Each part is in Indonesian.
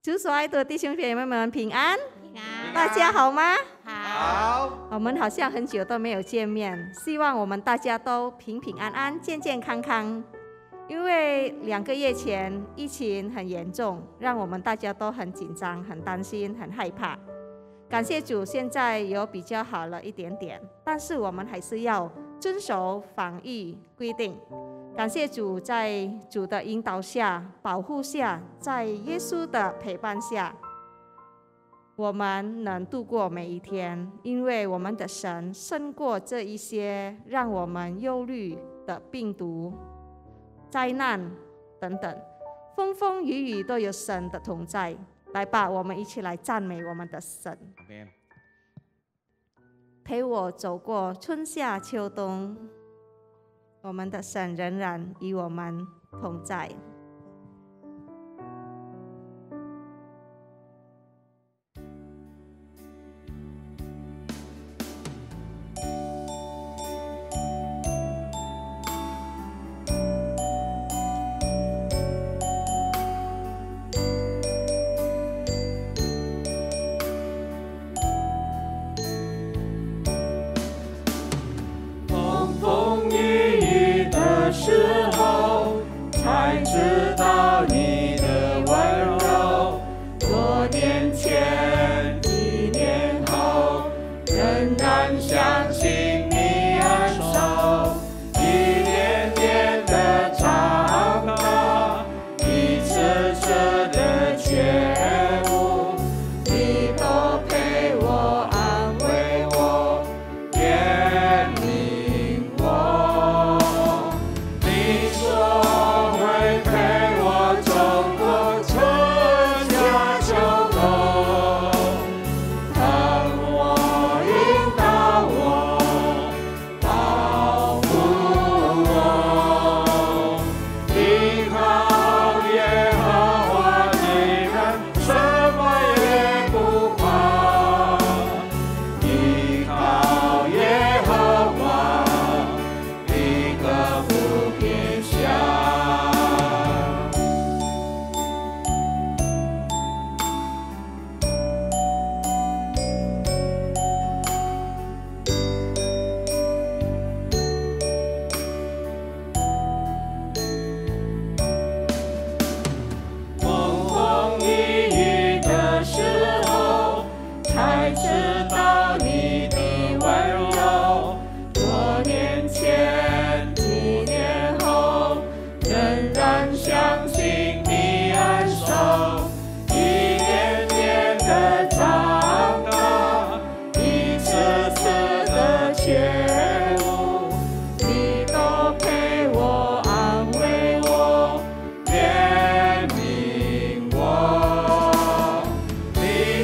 主所爱的弟兄姐妹们平安，平安，大家好吗？好。我们好像很久都没有见面，希望我们大家都平平安安、健健康康。因为2个月前疫情很严重，让我们大家都很紧张、很担心、很害怕。感谢主，现在有比较好了一点点，但是我们还是要遵守防疫规定。感谢主，在主的引导下、保护下，在耶稣的陪伴下，我们能度过每一天，因为我们的神胜过这一些让我们忧虑的病毒、灾难等等，风风雨雨都有神的同在。来吧，我们一起来赞美我们的神。陪我走过春夏秋冬，我们的神仍然与我们同在。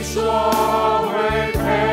说会陪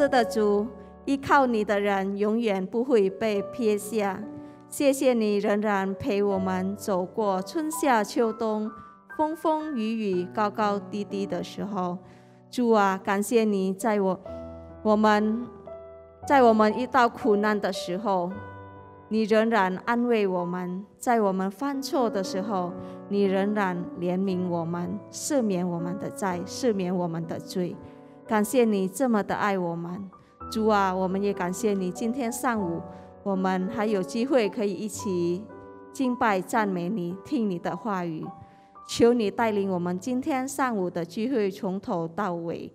是的，主，依靠你的人永远不会被撇下。谢谢你仍然陪我们走过春夏秋冬，风风雨雨，高高低低的时候。主啊，感谢你在我们遇到苦难的时候，你仍然安慰我们；在我们犯错的时候，你仍然怜悯我们，赦免我们的债，赦免我们的罪。感谢你这么的爱我们，主啊，我们也感谢你今天上午我们还有机会可以一起敬拜赞美你，听你的话语。求你带领我们今天上午的聚会从头到尾，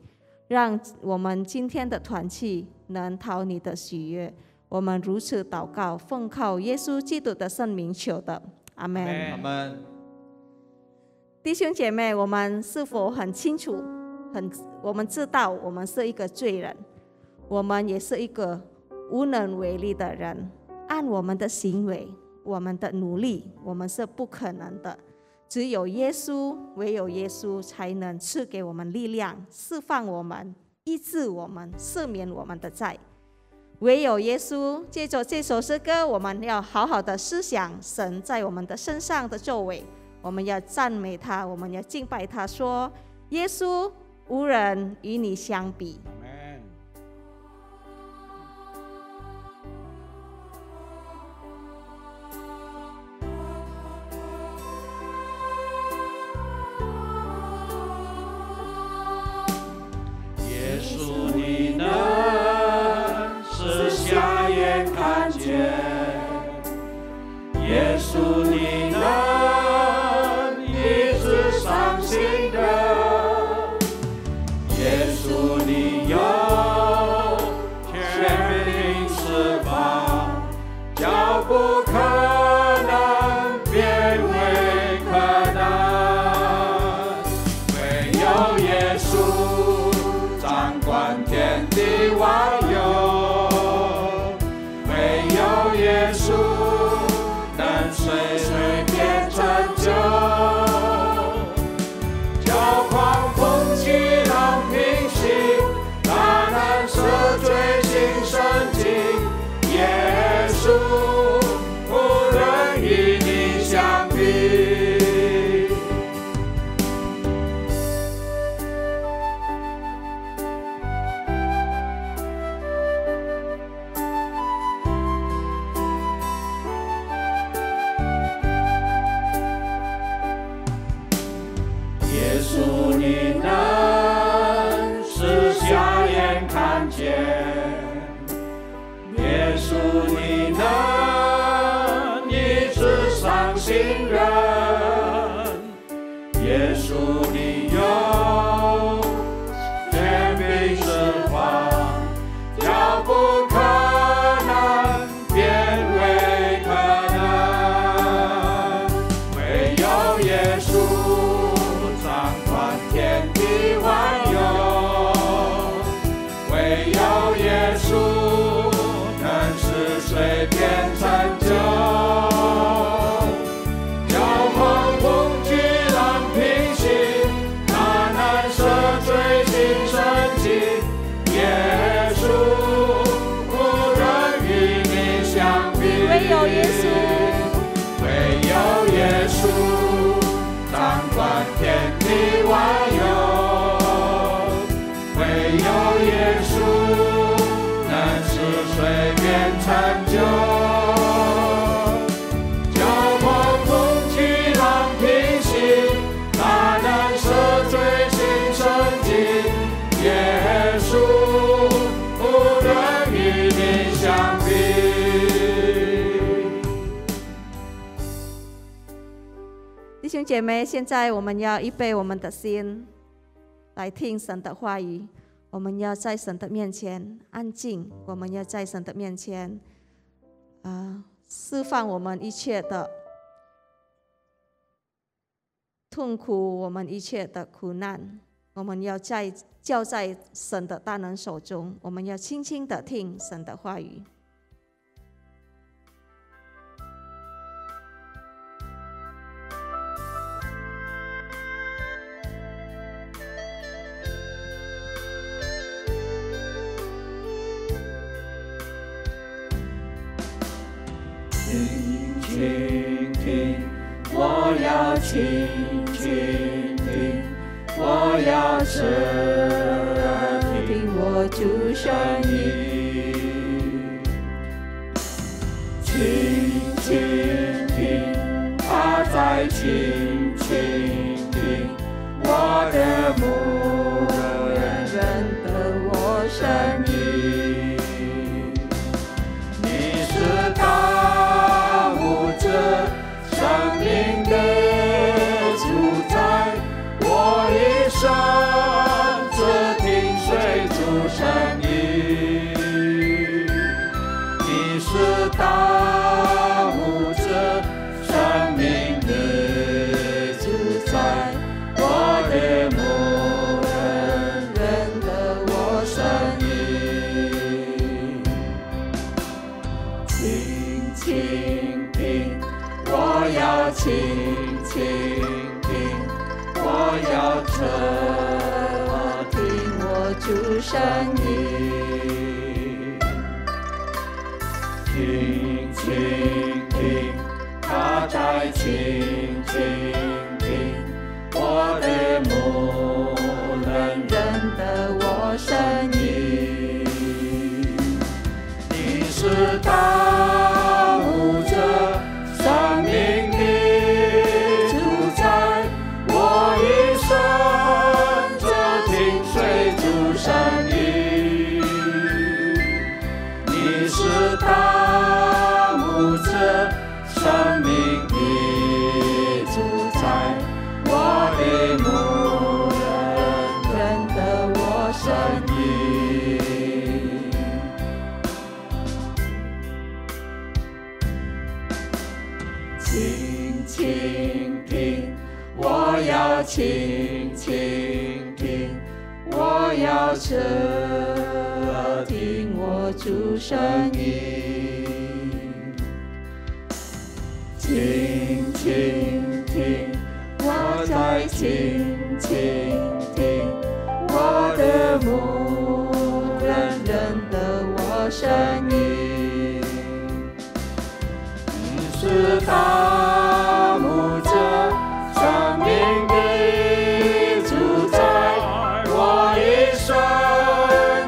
让我们今天的团契能讨你的喜悦。我们如此祷告，奉靠耶稣基督的圣名求的，阿们。阿们。弟兄姐妹，我们是否很清楚？我们知道我们是一个罪人，我们也是一个无能为力的人。按我们的行为，我们的努力，我们是不可能的。只有耶稣，唯有耶稣才能赐给我们力量，释放我们，医治我们，赦免我们的债。唯有耶稣。借着这首诗歌，我们要好好的思想神在我们的身上的作为，我们要赞美他，我们要敬拜他，说耶稣无人与你相比。耶稣你能是瞎眼看见，耶稣你能医治伤心人，耶稣你有权柄释放，叫不可能变为可能，唯有耶稣掌管天地万有，唯有耶稣能随便成就，叫狂风起浪平息，大难赦罪心生机，耶稣无人与你相比。耶稣你能使瞎眼看见，耶稣你能医治伤心人，耶稣你有权柄释放，叫不可能变为可能，唯有耶稣掌管天地万有，唯有耶稣能使随便成就，叫狂风巨浪平息，大难赦罪心生机，耶稣无人与你相比，唯有耶稣，唯有耶稣掌管天地万有，唯有耶稣能使随便成就，叫狂风巨浪平息，大难赦罪心生机，耶稣无人与你相比。弟兄姐妹，现在我们要预备我们的心来听神的话语。我们要在神的面前安静，我们要在神的面前释放我们一切的痛苦，我们一切的苦难，我们要交在神的大能手中。我们要轻轻的听神的话语。倾听，我要倾听，我要侧听我主声音，倾听，他在倾听，我的牧人认得我声音，你是大牧者，生命的主宰，我一生只听随主声音，你是大牧者，生命的主宰，我的牧人认得我声音，倾听，我要倾听，我要侧听我主声音，听，他在倾听，我的牧人认得我声音，你是大牧者，生命的主宰，我一生只听随主声音，你是大牧者，生命的主宰，我的牧人认得我声音，倾听，我要倾听，我要侧听我主声音，听，我在倾听，我的牧人认得我声音，你是大牧者，生命的主宰，我一生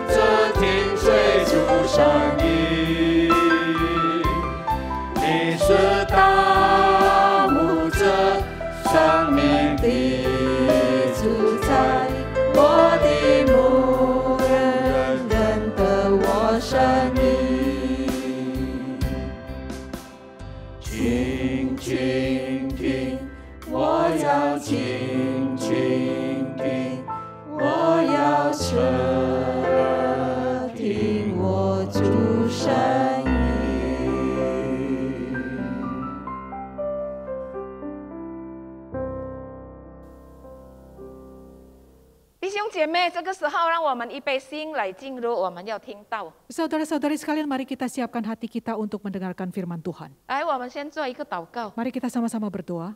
只听随主声音，你是大牧者，生命的主宰，我的牧人认得我声音，倾听，我要倾听，我要侧听我主声音。弟兄姐妹，这个时候让我们预备心来进入我们要听到。 Saudara-saudari sekalian, mari kita siapkan hati kita untuk mendengarkan firman Tuhan. 来，我们先做一个祷告。 Mari kita sama-sama berdoa.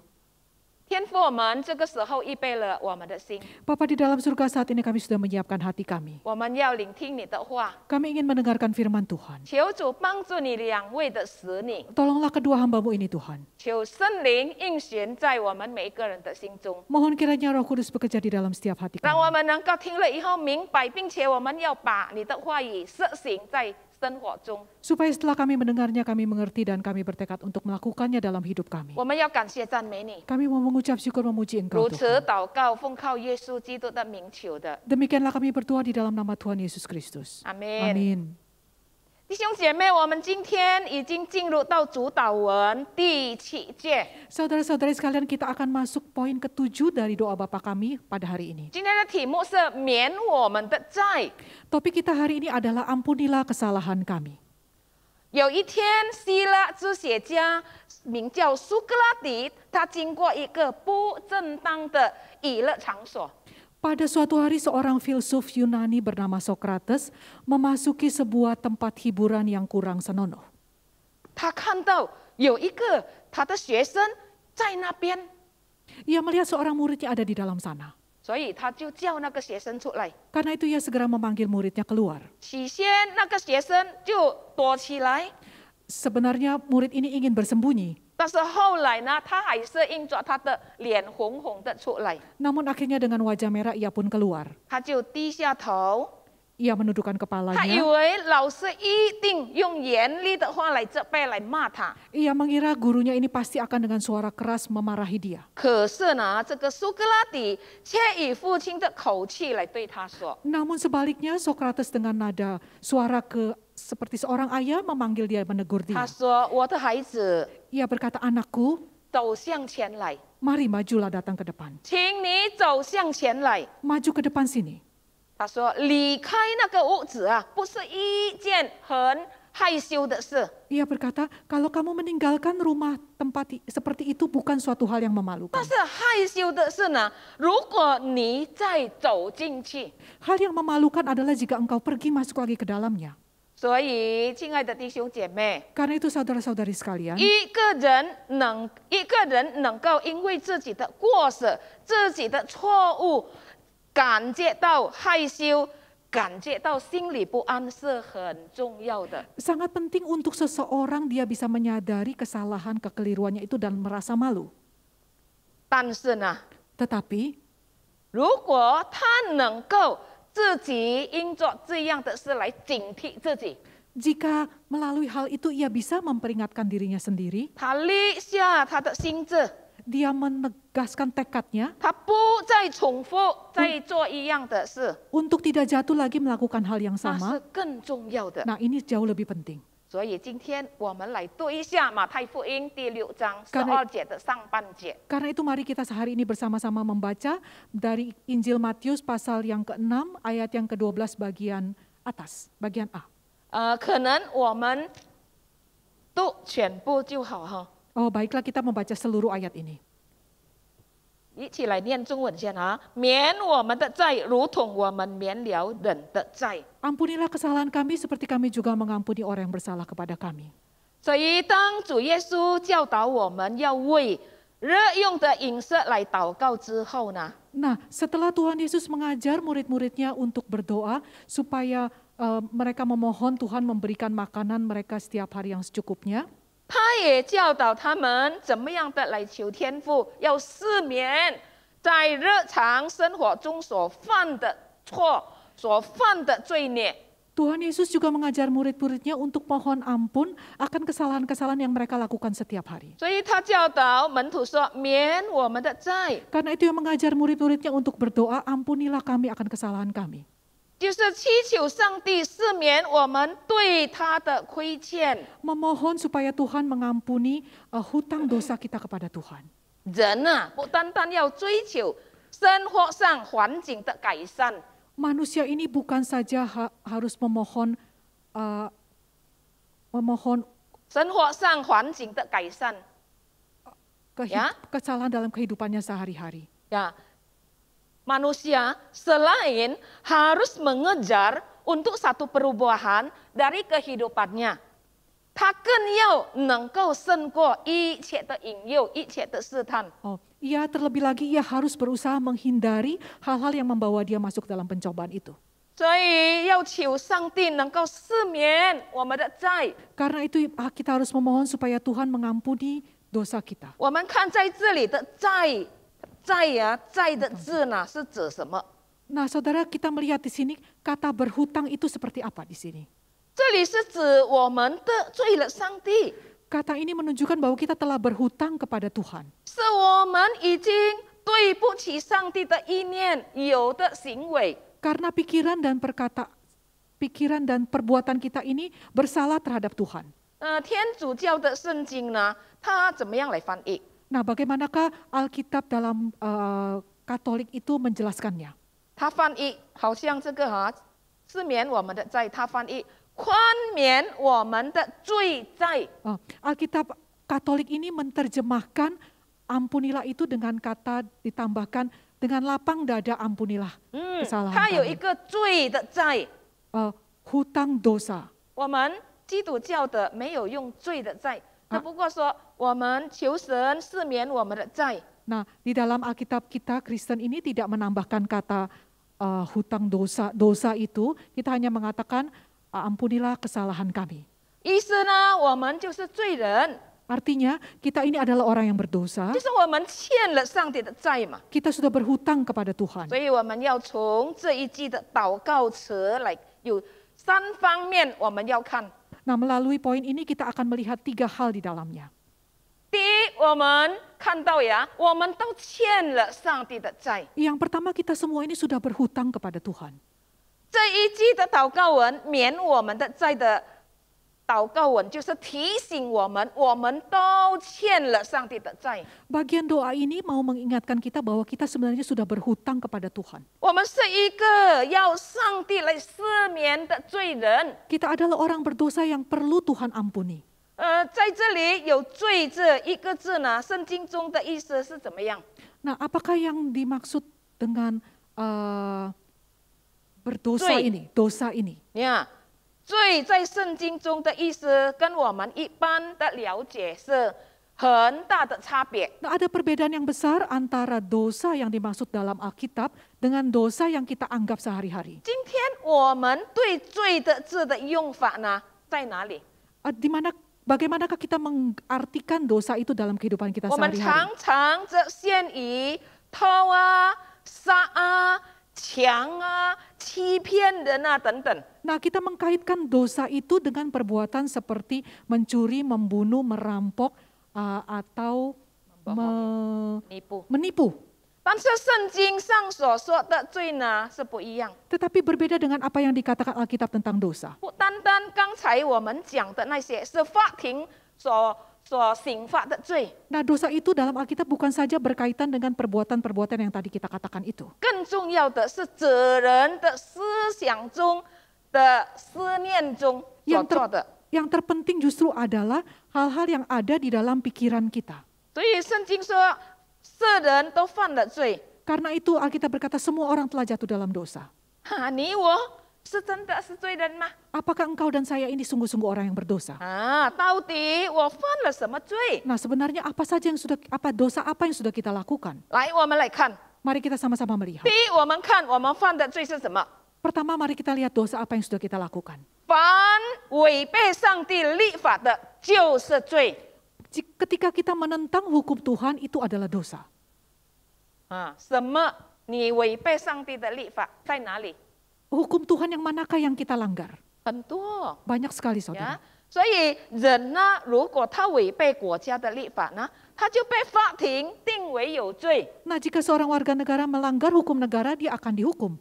天父，我们这个时候预备了我们的心， Bapa di dalam surga, saat ini kami sudah menyiapkan hati kami. 我们要聆听你的话。 Kami ingin mendengarkan firman Tuhan. 求主帮助你两位的使女， Tolonglah kedua hamba-Mu ini Tuhan. 求圣灵运行在我们每一个人的心中， Mohon kiranya Roh Kudus bekerja di dalam setiap hati 让我 kami. 们能够听了以后明白，并且我们要把你的话语实行在生活中。 Supaya setelah kami mendengarnya, kami mengerti dan kami bertekad untuk melakukannya dalam hidup kami. 我们要感谢赞美你， Kami mau mengucap syukur memuji 如 Engkau 此 Tuhan. 祷告，奉靠耶稣基督的名求的， Demikianlah kami berdoa di dalam nama Tuhan Yesus Kristus. 阿门。 Amin. 弟兄姐妹，我们今天已经进入到主导文第7节。 Saudara-saudari sekalian, kita akan masuk poin ke-7 dari doa Bapa kami pada hari ini. 今天的题目是免我们的债。 Topik kita hari ini adalah ampunilah kesalahan kami. 有一天，希腊哲学家名叫苏格拉底，他经过一个不正当的娱乐场所， Pada suatu hari seorang filsuf Yunani bernama Socrates memasuki sebuah tempat hiburan yang kurang senonoh. 他看到有一个他的学生在那边， Ia melihat seorang muridnya ada di dalam sana. 所以他就叫那个学生出来。 Karena itu ia segera memanggil muridnya keluar. 起先那个学生就躲起来， sebenarnya murid ini ingin bersembunyi. 但是后来呢，他还是硬着他的脸红红的出来， Namun akhirnya dengan wajah merah ia pun keluar. 他就低下头， Ia menundukkan 他以 kepalanya. 为老师一定用严厉的话来责备、来骂他。 Ia mengira gurunya ini pasti akan dengan suara keras memarahi dia. 可是呢，这个苏格拉底却以父亲的口气来对他说 Namun sebaliknya Sokrates dengan nada suara seperti seorang ayah memanggil dia, menegur：“ 他 dia. 说，我的孩子， Ia berkata, anakku, 走向前来， mari majulah datang ke depan. 请你走向前来。” Maju ke depan sini. 他说：“离开那个屋子啊，不是一件很害羞的事。 Ia berkata, kalau kamu meninggalkan rumah tempat seperti itu bukan suatu hal yang memalukan. 但是害羞的是呢，如果你再走进去， Hal yang memalukan adalah jika engkau pergi masuk lagi ke dalamnya. 所以，亲爱的弟兄姐妹， Karena itu saudara-saudari sekalian, 一个人能够因为自己的过失、自己的错误，感觉到害羞，感觉到心里不安，是很重要的。 sangat penting untuk seseorang dia bisa menyadari kesalahan, kekeliruannya itu dan merasa malu. 但是呢， Tetapi 如果他能够自己因着这样的事来警惕自己， jika melalui hal itu ia bisa memperingatkan dirinya sendiri, 他立下他的心志， dia menegaskan tekadnya 他不再重复再做一样的事， untuk tidak jatuh lagi melakukan hal yang 那是 sama. 更重要的。 Nah, ini jauh lebih penting. 所以今天我们来读一下马太福音第6章Karena- 12节的上半节。 Karena itu mari kita sehari ini bersama-sama membaca dari Injil Matius pasal yang ke-6 ayat yang ke-12 bagian atas, bagian A. 可能我们读全部就好哈。 Oh, baiklah kita membaca seluruh ayat ini. 一起来念中文先啊！免我们的债，如同我们免了人的债。 Ampunilah kesalahan kami seperti kami juga mengampuni orang yang bersalah kepada kami. 所以，当主耶稣教导我们要为日用的饮食来祷告之后呢， Nah, setelah Tuhan Yesus mengajar murid-muridnya untuk berdoa supaya mereka memohon Tuhan memberikan makanan mereka setiap hari yang secukupnya, 他也教导他们怎么样的来求天父，要赦免在日常生活中所犯的错、所犯的罪孽。 Tuhan Yesus juga mengajar murid-muridnya untuk mohon ampun akan kesalahan-kesalahan yang mereka lakukan setiap hari. 所以他教导门徒说：“免我们的债。” Karena itu yang mengajar murid-muridnya untuk berdoa, ampunilah kami akan kesalahan kami. 就是祈求上帝赦免我们对他的亏欠。 Memohon supaya Tuhan mengampuni hutang dosa kita kepada Tuhan. 人啊，不单单要追求生活上环境的改善， Manusia ini bukan saja harus memohon 生活上环境的改善 Ya. kesalahan dalam kehidupannya sehari-hari. 呀。Manusia selain harus mengejar untuk satu perubahan dari kehidupannya, 他更要能够胜过一切的引诱、一切的试探。 Ia terlebih lagi ia harus berusaha menghindari hal-hal yang membawa dia masuk dalam pencobaan itu. 所以要求上帝能够赦免我们的债。 Karena itu kita harus memohon supaya Tuhan mengampuni dosa kita. 我们看在这里的债的字呢是指什么？ Nah, saudara, kita melihat di sini kata berhutang itu seperti apa di sini? 这里是指我们得罪了上帝， Kata ini menunjukkan bahwa kita telah berhutang kepada Tuhan. 是我们已经对不起上帝的意念有的行为。 Karena pikiran dan perbuatan kita ini bersalah terhadap Tuhan. 天主教的圣经呢，它怎么样来翻译？ Nah, bagaimanakah Alkitab dalam Katolik itu menjelaskannya? 它翻译好像这个赦免我们的债，它翻译宽免我们的罪债。 Alkitab Katolik ini menerjemahkan ampunilah itu dengan kata ditambahkan dengan lapang dada ampunilah 它 kesalahan 有一 kami. 个罪的债， Hutang dosa. 我们基督教的没有用罪的债，只不过说我们求神赦免我们的债。 Nah, di dalam Alkitab kita Kristen ini tidak menambahkan kata hutang dosa itu, kita hanya mengatakan ampunilah kesalahan kami. 意思呢，我们就是罪人， Artinya kita ini adalah orang yang berdosa, 就是我们欠了上帝的债嘛。 kita sudah berhutang kepada Tuhan. 所以我们要从这一季的祷告词来，有3方面我们要看。 Nah, melalui poin ini kita akan melihat 3 hal di dalamnya. 第一，我们看到呀，我们都欠了上帝的债。 Yang pertama, kita semua ini sudah berhutang kepada Tuhan. 这一季的祷告文免我们的债的祷告文，就是提醒我们都欠了上帝的债。 Bagian doa ini mau mengingatkan kita bahwa kita sebenarnya sudah berhutang kepada Tuhan. 我们是一个要上帝来赦免的罪人。 Kita adalah orang berdosa yang perlu Tuhan ampuni. 在这里有罪这一个字呢，圣经中的意思是怎么样？ Nah, apakah yang dimaksud dengan berdosa Zui. ini, dosa ini? 你看，罪在圣经中的意思跟我们一般的了解是很大的差别。 Nah, ada perbedaan yang besar antara dosa yang dimaksud dalam Alkitab dengan dosa yang kita anggap sehari-hari. 今天我们对罪的字的用法呢，在哪里？ Bagaimanakah kita mengartikan dosa itu dalam kehidupan kita 我们 sehari-hari? 常常则限于偷啊、杀啊、抢啊、欺骗人啊等等。 Nah, kita mengkaitkan dosa itu dengan perbuatan seperti mencuri, membunuh, merampok, atau menipu. 但是圣经上所说的罪呢是不一样， Tetapi berbeda dengan apa yang dikatakan Alkitab tentang dosa. 不单单刚才我们讲的那些是法庭所刑罚的罪， Nah, dosa itu dalam Alkitab bukan saja berkaitan dengan perbuatan-perbuatan yang tadi kita katakan itu. 更重要的是责人的思想中的思念中所做的。 Yang terpenting justru adalah hal-hal yang ada di dalam pikiran kita. 所以圣经说，世人都犯了罪。 Karena itu Alkitab berkata semua orang telah jatuh dalam dosa. 你我是真的是罪人吗？ Apakah engkau dan saya ini sungguh-sungguh orang yang berdosa? 到底我犯了什么罪？ Nah, sebenarnya dosa apa yang sudah kita lakukan? 来，我们来看。 Mari kita sama-sama melihat. 第一，我们看我们犯的罪是什么？ Pertama, mari kita lihat dosa apa yang sudah kita lakukan. 凡违背上帝律法的，就是罪。 Ketika kita menentang hukum Tuhan, itu adalah dosa. 什么？你违背上帝的律法在哪里？ Hukum Tuhan yang manakah yang kita langgar? 很多。 Banyak sekali, saudara. 所以人呢，如果他违背国家的律法呢，他就被法庭定为有罪。 Nah, jika seorang warga negara melanggar hukum negara, dia akan dihukum.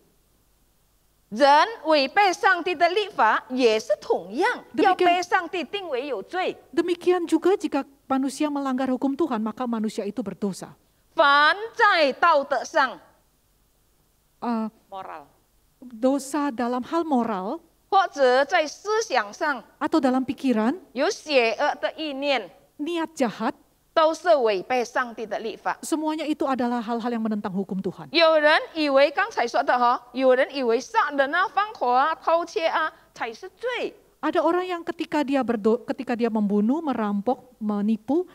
人违背上帝的律法也是同样，要被上帝定为有罪。 Demikian juga jika manusia melanggar hukum Tuhan, maka manusia itu berdosa. 凡在道德上 moral， dosa dalam hal moral 或者在思想上 atau dalam pikiran, 有邪恶的意念， niat jahat, 都是违背上帝的律法。 semuanya itu adalah hal-hal yang menentang hukum Tuhan. 有人以为刚才说的有人以为杀人啊、放火啊、偷窃啊才是罪。 Ada orang yang ketika dia membunuh, merampok, menipu,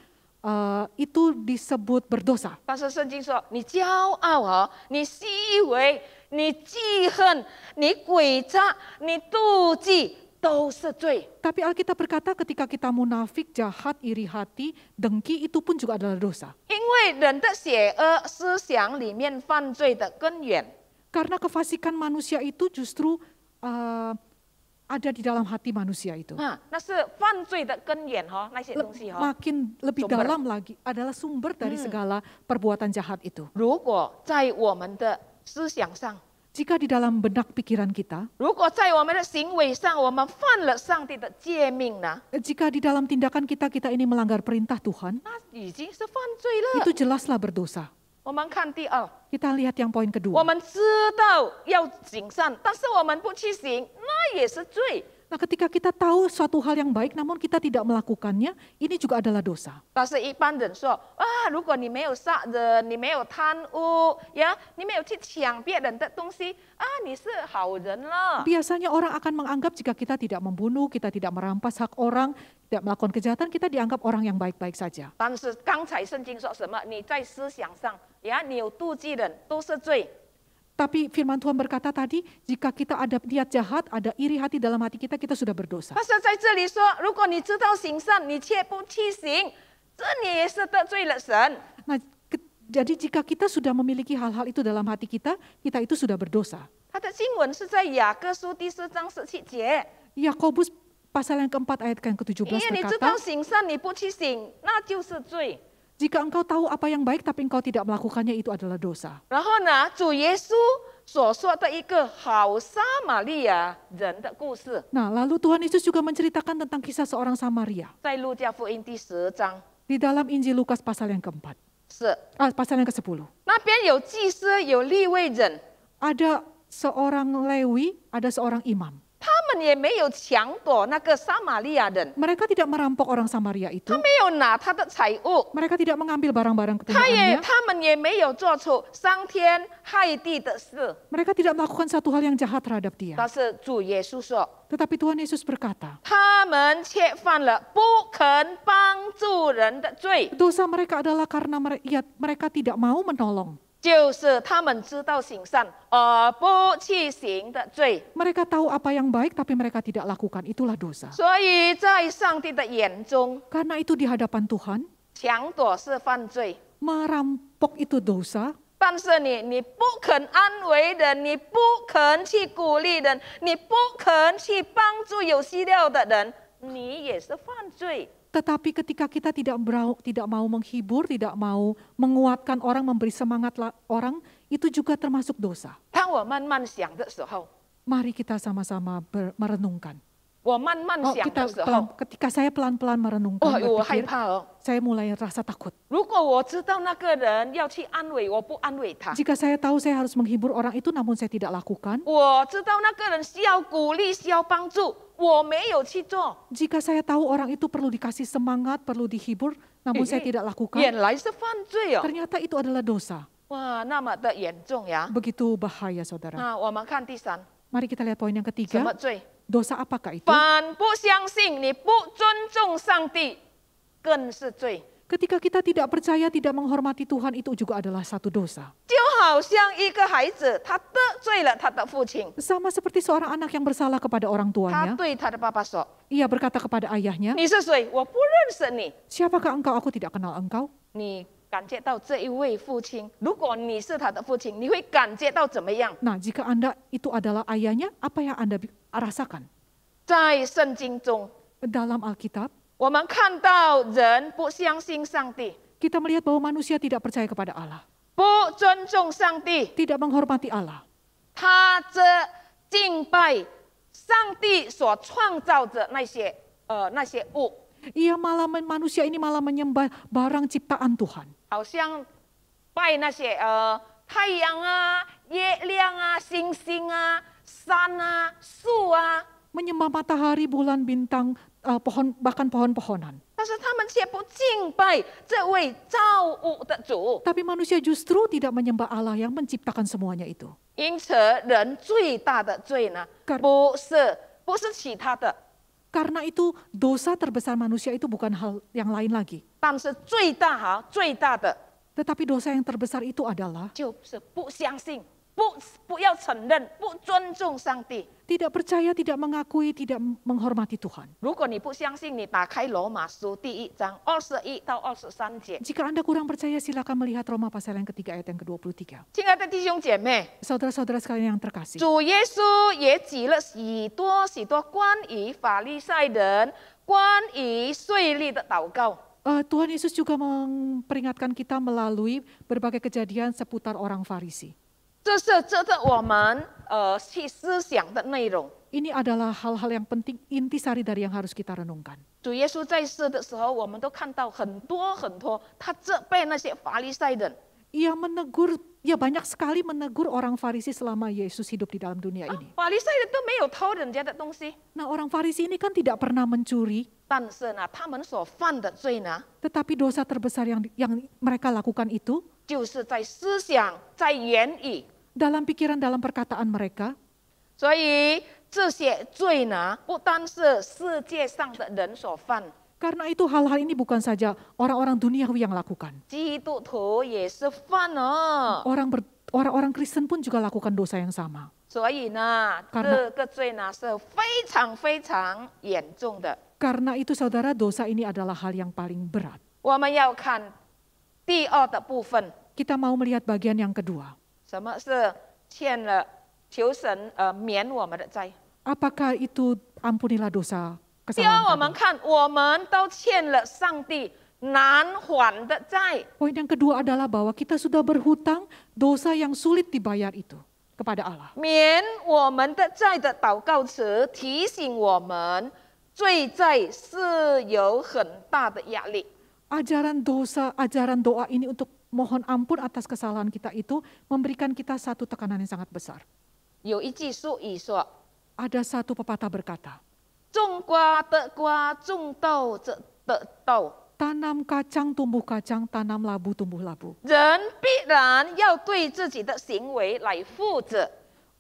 itu disebut berdosa. 但是圣经说，你骄傲你虚伪，你记恨，你诡诈，你妒忌，都是罪。 Tapi Alkitab berkata ketika kita munafik, jahat, iri hati, dengki, itu pun juga adalah dosa. 因为人的邪恶思想里面犯罪的根源。 Karena kefasikan manusia itu justru ada di dalam hati manusia itu. 那是犯罪的根源那些东西 Makin lebih Sumber. dalam lagi adalah sumber dari segala perbuatan jahat itu. 如果在我们的思想上， Jika di dalam benak pikiran kita, 如果在我们的行为上，我们犯了上帝的诫命呢， jika di dalam tindakan kita ini melanggar perintah Tuhan, 那已经是犯罪了。 itu jelaslah berdosa. 我们看第二， Kita lihat yang poin 我 kedua. 们知道要行善，但是我们不去行，那也是罪。 Nah, ketika kita tahu suatu hal yang baik namun kita tidak melakukannya, ini juga adalah dosa. 但是一般人说如果你没有杀人，你没有贪污你没有去抢别人的东西你是好人了。 Biasanya orang akan menganggap jika kita tidak membunuh, kita tidak merampas hak orang, tidak melakukan kejahatan, kita dianggap orang yang baik-baik saja. 但是刚才圣经说什么？你在思想上你有妒忌人都是罪。Tapi firman Tuhan berkata tadi, jika kita ada niat jahat, ada iri hati dalam hati kita, kita sudah berdosa. 他是在这里说，如果你知道行善，你却不去行，这你也是得罪了神。 Nah, jadi jika kita sudah memiliki hal-hal itu dalam hati kita, kita itu sudah berdosa. 他的经文是在雅各书第4章17节， Yakobus pasal yang keempat ayat yang ke-17 因为你知道 berkata, 行善你不去行，那就是罪。 jika engkau tahu apa yang baik tapi engkau tidak melakukannya, itu adalah dosa. 然后呢，主耶稣所说的一个好撒玛利亚人的故事， Nah, lalu Tuhan Yesus juga menceritakan tentang kisah seorang Samaria 在路加福音第10章 di dalam Injil Lukas pasal yang keempat, 是 pasal yang ke-10. 那边有祭司，有利未人， Ada seorang Lewi, ada seorang imam. 他们也没有强夺那个撒玛利亚人， Mereka tidak merampok orang Samaria itu. 他没有拿他的财物， Mereka tidak mengambil barang-barang kepunyaannya. 他们也没有做出伤天害地的事。 Mereka tidak melakukan satu hal yang jahat terhadap dia. 但是主耶稣说， Tetapi Tuhan Yesus berkata, 他们却犯了不肯帮助人的罪， dosa mereka adalah karena mereka tidak mau menolong. 就是他们知道行善而不去行的罪。 Mereka tahu apa yang baik tapi mereka tidak lakukan. Itulah dosa. 所以在上帝的眼中， Karena itu di hadapan Tuhan, 抢夺是犯罪。 merampok itu dosa. 但是你不肯安慰人，你不肯去鼓励人，你不肯去帮助有需要的人，你也是犯罪。 Tetapi ketika kita tidak mau menghibur, tidak mau menguatkan orang, memberi semangat orang, itu juga termasuk dosa. 当我慢慢想的时候， Mari kita sama-sama merenungkan. 我慢慢想的时候， Ketika saya pelan-pelan merenungkan, 我害 berpikir, 怕哦。 saya mulai rasa takut. 如果我知道那个人要去安慰，我不安慰他； Jika saya tahu saya harus menghibur orang itu, namun saya tidak lakukan. 我知道那个人需要鼓励、需要帮助，我没有去做。 Jika saya tahu orang itu perlu dikasih semangat, perlu dihibur, namun saya tidak 原 lakukan, 来是犯罪哦！ ternyata itu adalah dosa. 哇，那么的严重呀！ Begitu bahaya, saudara. 那我们看第3， Mari kita lihat poin yang 什 ketiga. 么罪？ Dosa apakah itu? 反不相信，你不尊重上帝，更是罪。 Ketika kita tidak percaya, tidak menghormati Tuhan, itu juga adalah satu dosa. 就好像一个孩子，他得罪了他的父亲， Sama seperti seorang anak yang bersalah kepada orang 他 tuanya. 对他的爸爸说 Ia berkata kepada ayahnya, 你是谁？我不认识你。 siapakah engkau? Aku tidak kenal engkau. 你感觉到这一位父亲，如果你是他的父亲，你会感觉到怎么样？ Nah, jika Anda itu adalah ayahnya, apa yang Anda rasakan? 在圣经中， Dalam Alkitab, 我们看到人不相信上帝， kita melihat bahwa manusia tidak percaya kepada Allah, 不尊重上帝， tidak menghormati Allah. 他这敬拜上帝所创造的那些物， Manusia ini malah menyembah barang ciptaan Tuhan. 好像拜那些太阳啊、月亮啊、星星啊、山啊、树啊， Menyembah matahari, bulan, bintang, pohon, bahkan pohon-pohonan. 但是他们却不敬拜这位造物的主。 Tapi manusia justru tidak menyembah Allah yang menciptakan semuanya itu. 因此，人最大的罪呢，不是其他的， Karena itu dosa terbesar manusia itu bukan hal yang lain lagi. 但是最大的 Tetapi dosa yang terbesar itu adalah 就是不相信，不要承认，不尊重上帝。 tidak percaya, tidak mengakui, tidak menghormati Tuhan. 如果你不相信，你打开罗马书第1章21到23节。 Jika Anda kurang percaya, silakan melihat Roma pasal yang ketiga ayat yang ke-23. 亲爱的弟兄姐妹， Saudara-saudara sekalian yang terkasih. 主耶稣也举了许多关于法利赛人、关于税吏的祷告。 Tuhan Yesus juga memperingatkan kita melalui berbagai kejadian seputar orang Farisi. 这是值得我们去思想的内容。 Ini adalah hal-hal yang penting, intisari dari yang harus kita renungkan. 主耶稣在世的时候，我们都看到很多，他责备那些法利赛人。 Ia banyak sekali menegur orang Farisi selama Yesus hidup di dalam dunia ini. 法利赛人都没有偷人家的东西， Nah, orang Farisi ini kan tidak pernah mencuri, 但是呢，他们所犯的罪呢， tetapi dosa terbesar yang mereka lakukan itu 就是在思想、在言语。 dalam pikiran, dalam perkataan mereka. 所以这些罪呢，不单是世界上的人所犯， Karena itu hal-hal ini bukan saja orang-orang duniawi yang lakukan. 基督徒也是犯哦。orang-orang Kristen pun juga lakukan dosa yang sama. 所以呢， Karena- 这个罪呢是非常非常严重的。 Karena itu saudara, dosa ini adalah hal yang paling berat. 我们要看第二的部分， Kita mau melihat bagian yang kedua. 什么是欠了求神免我们的债？ Apakah itu ampunilah dosa 第二，我们 kesalahan tadi? 看我们都欠了上帝难还的债。 Poin yang kedua adalah bahwa kita sudah berhutang dosa yang sulit dibayar itu kepada Allah. 免我们的债的祷告词提醒我们，罪债是有很大的压力。 Ajaran doa ini untuk mohon ampun atas kesalahan kita itu memberikan kita satu tekanan yang sangat besar. 有一句俗语说 Ada satu pepatah berkata, 种瓜得瓜，种豆则得豆。 tanam kacang tumbuh kacang, tanam labu tumbuh labu. 人必然要对自己的行为来负责，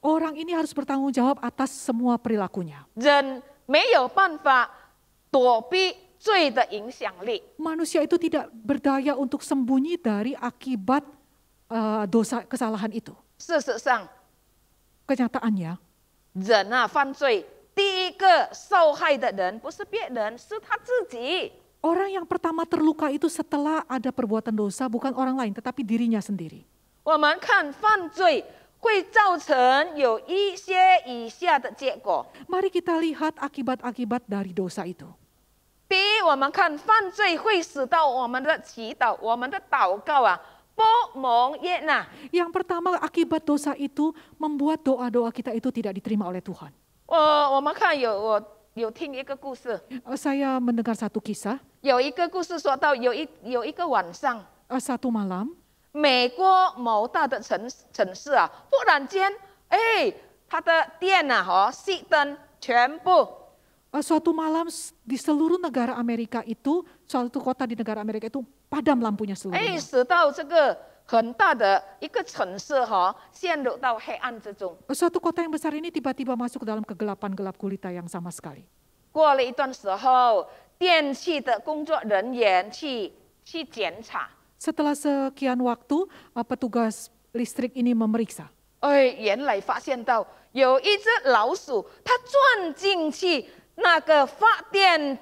Orang ini harus bertanggung jawab atas semua perilakunya. 人没有办法躲避罪的影响力。 Manusia itu tidak berdaya untuk sembunyi dari akibat dosa kesalahan itu. 事实上， Kenyataannya, 人啊犯罪，第一个受害的人不是别人，是他自己。 orang yang pertama terluka itu setelah ada perbuatan dosa bukan orang lain tetapi dirinya sendiri. 我们看犯罪会造成有一些以下的结果。 Mari kita lihat akibat-akibat dari dosa itu. 第一，我们看犯罪会使到我们的祈祷、我们的祷告啊不蒙悦纳。 Yang pertama, akibat dosa itu membuat doa-doa kita itu tidak diterima oleh Tuhan. 我们看我有听一个故事， Saya mendengar satu kisah, 有一个故事说到有一个晚上， satu malam 美国某大的城市啊，忽然间，它的电啊，熄灯，全部 suatu malam di seluruh negara Amerika itu, suatu kota di negara Amerika itu padam lampunya seluruhnya. 使到这个很大的一个城市陷入到黑暗之中。 Suatu kota yang besar ini tiba-tiba masuk ke dalam kegelapan gelap gulita yang sama sekali. 过了一段时候，电器的工作人员去检查， Setelah sekian waktu, petugas listrik ini memeriksa. 原来发现到有一只老鼠，它钻进去那个发电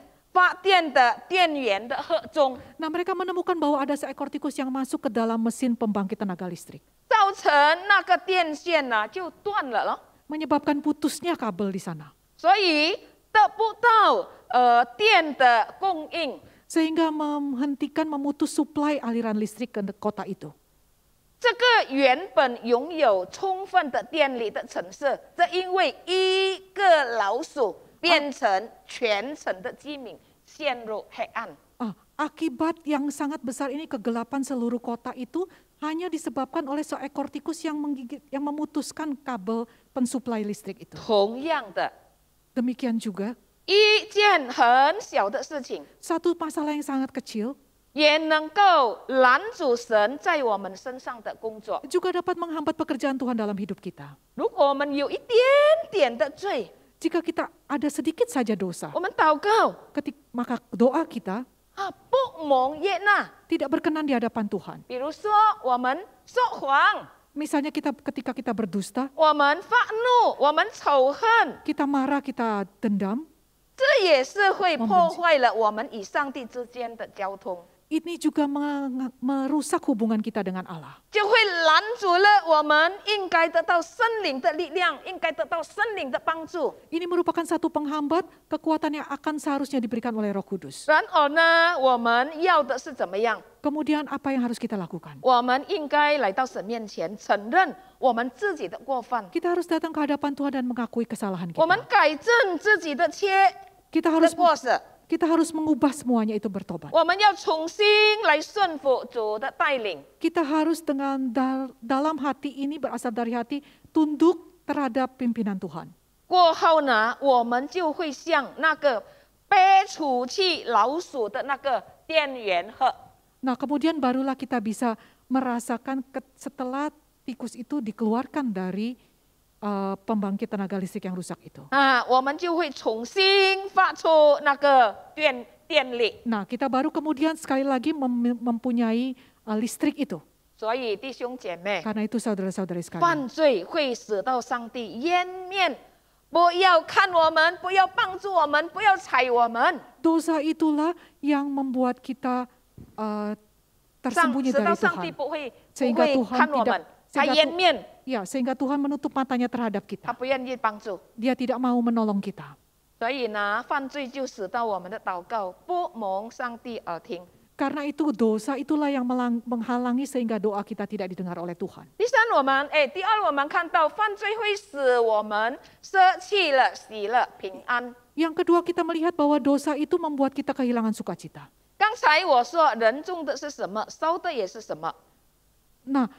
的电源的盒中， Nah, mereka menemukan bahwa ada seekor tikus yang masuk ke dalam mesin pembangkit tenaga listrik, 造成那个电线呢就断了咯， menyebabkan putusnya kabel di sana. 所以得不到电的供应。 Sehingga memutus suplai aliran listrik ke kota itu. 这个原本拥有充分的电力的城市，这因为一个老鼠变成全城的居民陷入黑暗。 Akibat yang sangat besar ini kegelapan seluruh kota itu hanya disebabkan oleh seekor tikus yang memutuskan kabel pensuplai listrik itu. 同样的， Demikian juga, 一件很小的事情， satu masalah yang sangat kecil 也能够拦阻神在我们身上的工作。 juga dapat menghambat pekerjaan Tuhan dalam hidup kita. 如果我们有一点点的罪， Jika kita ada sedikit saja dosa, 我们祷告 maka doa kita 不蒙悦纳。 tidak berkenan di hadapan Tuhan. 比如说，我们说谎， Misalnya ketika kita berdusta, 我们发怒，我们仇恨。 kita marah, kita dendam, 这也是会破坏了我们与上帝之间的交通， ini juga merusak hubungan kita dengan Allah. 就会拦阻了我们应该得到圣灵的力量，应该得到圣灵的帮助。 Ini merupakan satu penghambat kekuatan yang akan seharusnya diberikan oleh Roh Kudus. 然而呢，我们要的是怎么样？ Kemudian apa yang harus kita lakukan? 我们应该来到神面前，承认我们自己的过犯， Kita harus datang ke hadapan Tuhan dan mengakui kesalahan 我们 kita. 改正自己的Kita 的 harus 过失， kita harus mengubah semuanya itu bertobat. 我们要重新来顺服主的带领。 Kita harus dengan dalam hati ini berasal dari hati tunduk terhadap pimpinan Tuhan. 过后呢，我们就会像那个被除去老鼠的那个电源盒。 Nah, kemudian barulah kita bisa merasakan setelah tikus itu dikeluarkan dari pembangkit tenaga listrik yang rusak itu. 我们就会重新发出那个电力。 Nah, kita baru kemudian sekali lagi mempunyai listrik itu. 所以弟兄姐妹， Karena itu saudara-saudari sekalian, 犯罪会使到上帝湮灭，不要看我们，不要帮助我们，不要踩我们， dosa itulah yang membuat kita tersembunyi 使 dari 到上帝 Tuhan. 不会 Sehingga 不会 Tuhan 看我 tidak 们，他 sehingga 湮灭， Ya, sehingga Tuhan menutup matanya terhadap 他 kita. 不愿意帮助。 Dia tidak mau menolong kita. 所以呢，犯罪就使到我们的祷告不蒙上帝耳听。 Karena itu dosa itulah yang menghalangi sehingga doa kita tidak didengar oleh Tuhan. 第二，我们看到犯罪会使我们舍弃了喜乐、平安。 Yang kedua kita melihat bahwa dosa itu membuat kita kehilangan sukacita. 刚才我说人种的是什么，收的也是什么。 Nah,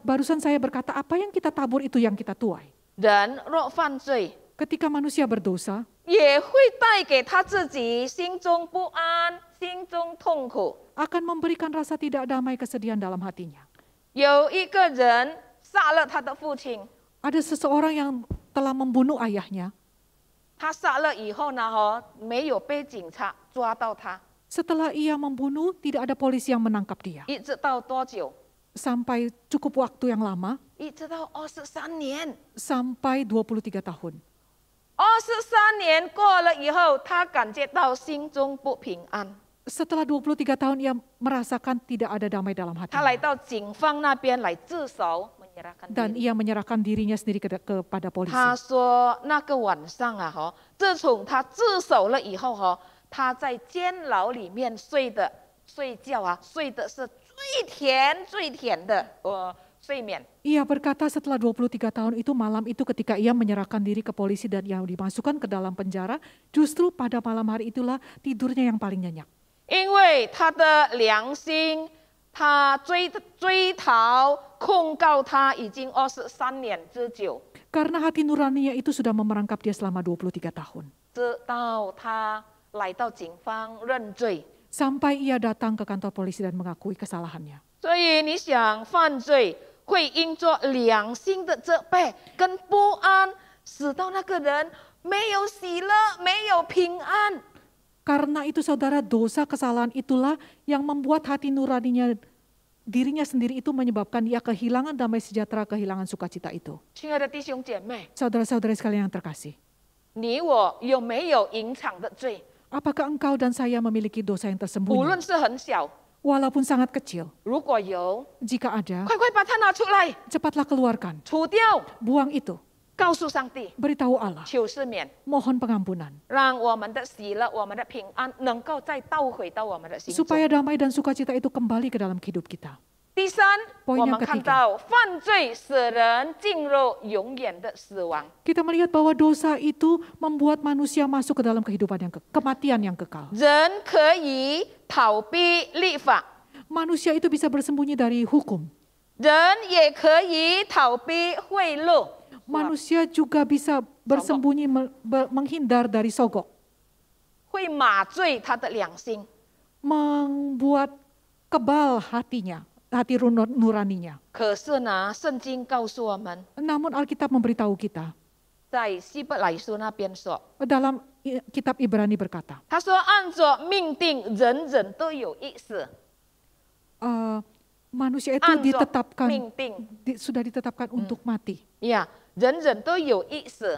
barusan saya berkata apa yang kita tabur itu yang kita tuai. 人若犯罪， Ketika manusia berdosa, 也会带给他自己心中不安、心中痛苦。 akan memberikan rasa tidak damai kesedihan dalam hatinya. 有一个人杀了他的父亲， Ada seseorang yang telah membunuh ayahnya. 他杀了以后呢，没有被警察抓到他， Setelah ia membunuh, tidak ada polisi yang menangkap dia. 一直到多久？ Sampai cukup waktu yang lama, 一直到23年。 sampai 23 tahun. 23年过了以后，他感觉到心中不平安。 Setelah 23 tahun ia merasakan tidak ada damai dalam 他来 hatinya. 到警方那边来自首，menyerahkan Dan diri。 ia menyerahkan dirinya sendiri kepada polisi. 他说那个晚上啊，自从他自首了以后，他在监牢里面睡觉啊，睡的是最甜的睡眠。 Ia berkata setelah 23 tahun itu malam itu ketika ia menyerahkan diri ke polisi dan ia dimasukkan ke dalam penjara, justru pada malam hari itulah tidurnya yang paling nyenyak. 因为他的良心，他追逃控告他已经23年之久， Karena hati nuraninya itu sudah memerangkap dia selama 23 tahun. 直到他来到警方认罪。 Sampai ia datang ke kantor polisi dan mengakui kesalahannya. 所以你想，犯罪会因着良心的责备跟不安，使到那个人没有喜乐，没有平安。 Karena itu saudara, dosa kesalahan itulah yang membuat hati nuraninya dirinya sendiri itu menyebabkan dia kehilangan damai sejahtera, kehilangan sukacita itu. 亲爱的弟兄姐妹， Saudara-saudara sekalian yang terkasih, 你我有没有隐藏的罪？ apakah engkau dan saya memiliki dosa yang 无 tersembunyi? 论是很小， Walaupun sangat kecil, 如果有， jika ada, 快快把它拿出来， cepatlah keluarkan, 除掉， buang itu, 告诉上帝， beritahu Allah, 求赦免， mohon pengampunan. 让我们的喜乐、我们的平安能够再倒回到我们的心中。 Supaya damai dan sukacita itu kembali ke dalam hidup kita. 第三， Poin 我 yang 们看 ketiga. 到犯罪使人进入永远的死亡。 Kita melihat bahwa dosa itu membuat manusia masuk ke dalam kehidupan kematian yang kekal. 人可以逃避律法， Manusia itu bisa bersembunyi dari hukum. 人也可以逃避贿赂， Manusia juga bisa bersembunyi menghindar dari sogok, 会麻醉他的良心。 membuat kebal hatinya, hati nuraninya. 可是呢，圣经告诉我们， Namun Alkitab memberitahu kita 在希伯来书那边说， dalam kitab Ibrani berkata, 他说按着命定，人人都有意识， manusia itu 按着 ditetapkan 命定， sudah ditetapkan untuk mati. 呀，人人都有意识。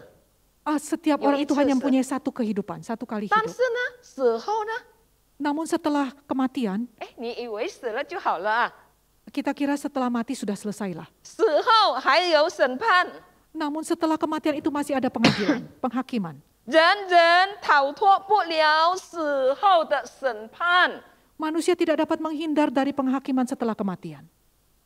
Setiap orang itu hanya mempunyai satu kehidupan, satu kali 但 hidup. 是呢，死后呢， Namun setelah kematian, 你以为死了就好了啊？ kita kira setelah mati sudah selesailah. 死后还有审判， Namun setelah kematian itu masih ada pengadilan, penghakiman. 人人逃脱不了死后的审判， Manusia tidak dapat menghindar dari penghakiman setelah kematian.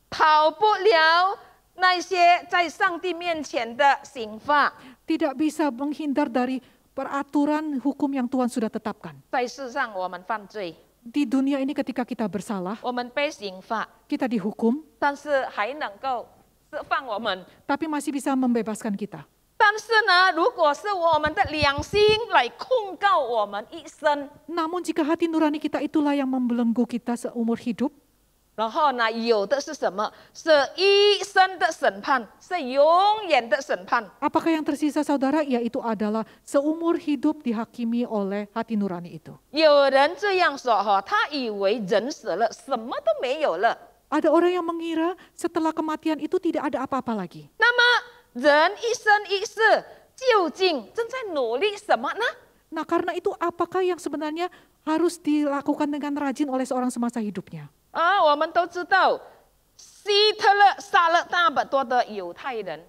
逃不了那些在上帝面前的刑罚。 Tidak bisa menghindar dari peraturan hukum yang Tuhan sudah tetapkan. 在世上我们犯罪， Di dunia ini ketika kita bersalah, 我们被刑罚， kita dihukum, 但是还能够释放我们。 tapi masih bisa membebaskan kita. 但是呢，如果是我们的良心来控告我们一生， Namun jika hati nurani kita itulah yang membelenggu kita seumur hidup, 然后呢，有的是什么？是一生的审判，是永远的审判。 apakah yang tersisa saudara? Yaitu adalah seumur hidup dihakimi oleh hati nurani itu. 有人这样说他以为人死了，什么都没有了。Ada orang yang mengira setelah kematian itu tidak ada apa-apa lagi. 那么人一生一世究竟正在努力什么呢？ Nah, karena itu apakah yang sebenarnya harus dilakukan dengan rajin oleh seorang semasa hidupnya? 我们都知道，希特勒杀了那么多的犹太人。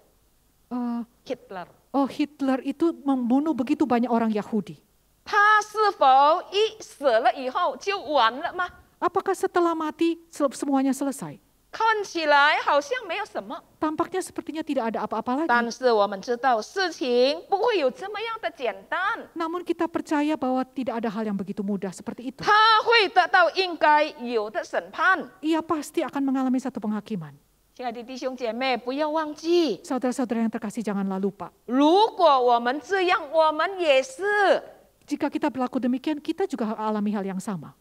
Hitler， Hitler itu membunuh begitu banyak orang Yahudi. 他是否一死了以后就完了吗？ Apakah setelah mati semuanya selesai? 看起来好像没有什么， Tampaknya sepertinya tidak ada apa-apa 但 lagi. 是我们知道事情不会有这么样的简单， Namun kita percaya bahwa tidak ada hal yang begitu mudah seperti itu. 他会得到应该有的审判。 Ia pasti akan mengalami satu penghakiman. 亲爱的弟兄姐妹，不要忘记， Saudara-saudara yang terkasih, janganlah lupa. 如果我们这样，我们也是。 Jika kita berlaku demikian, kita juga alami hal yang sama.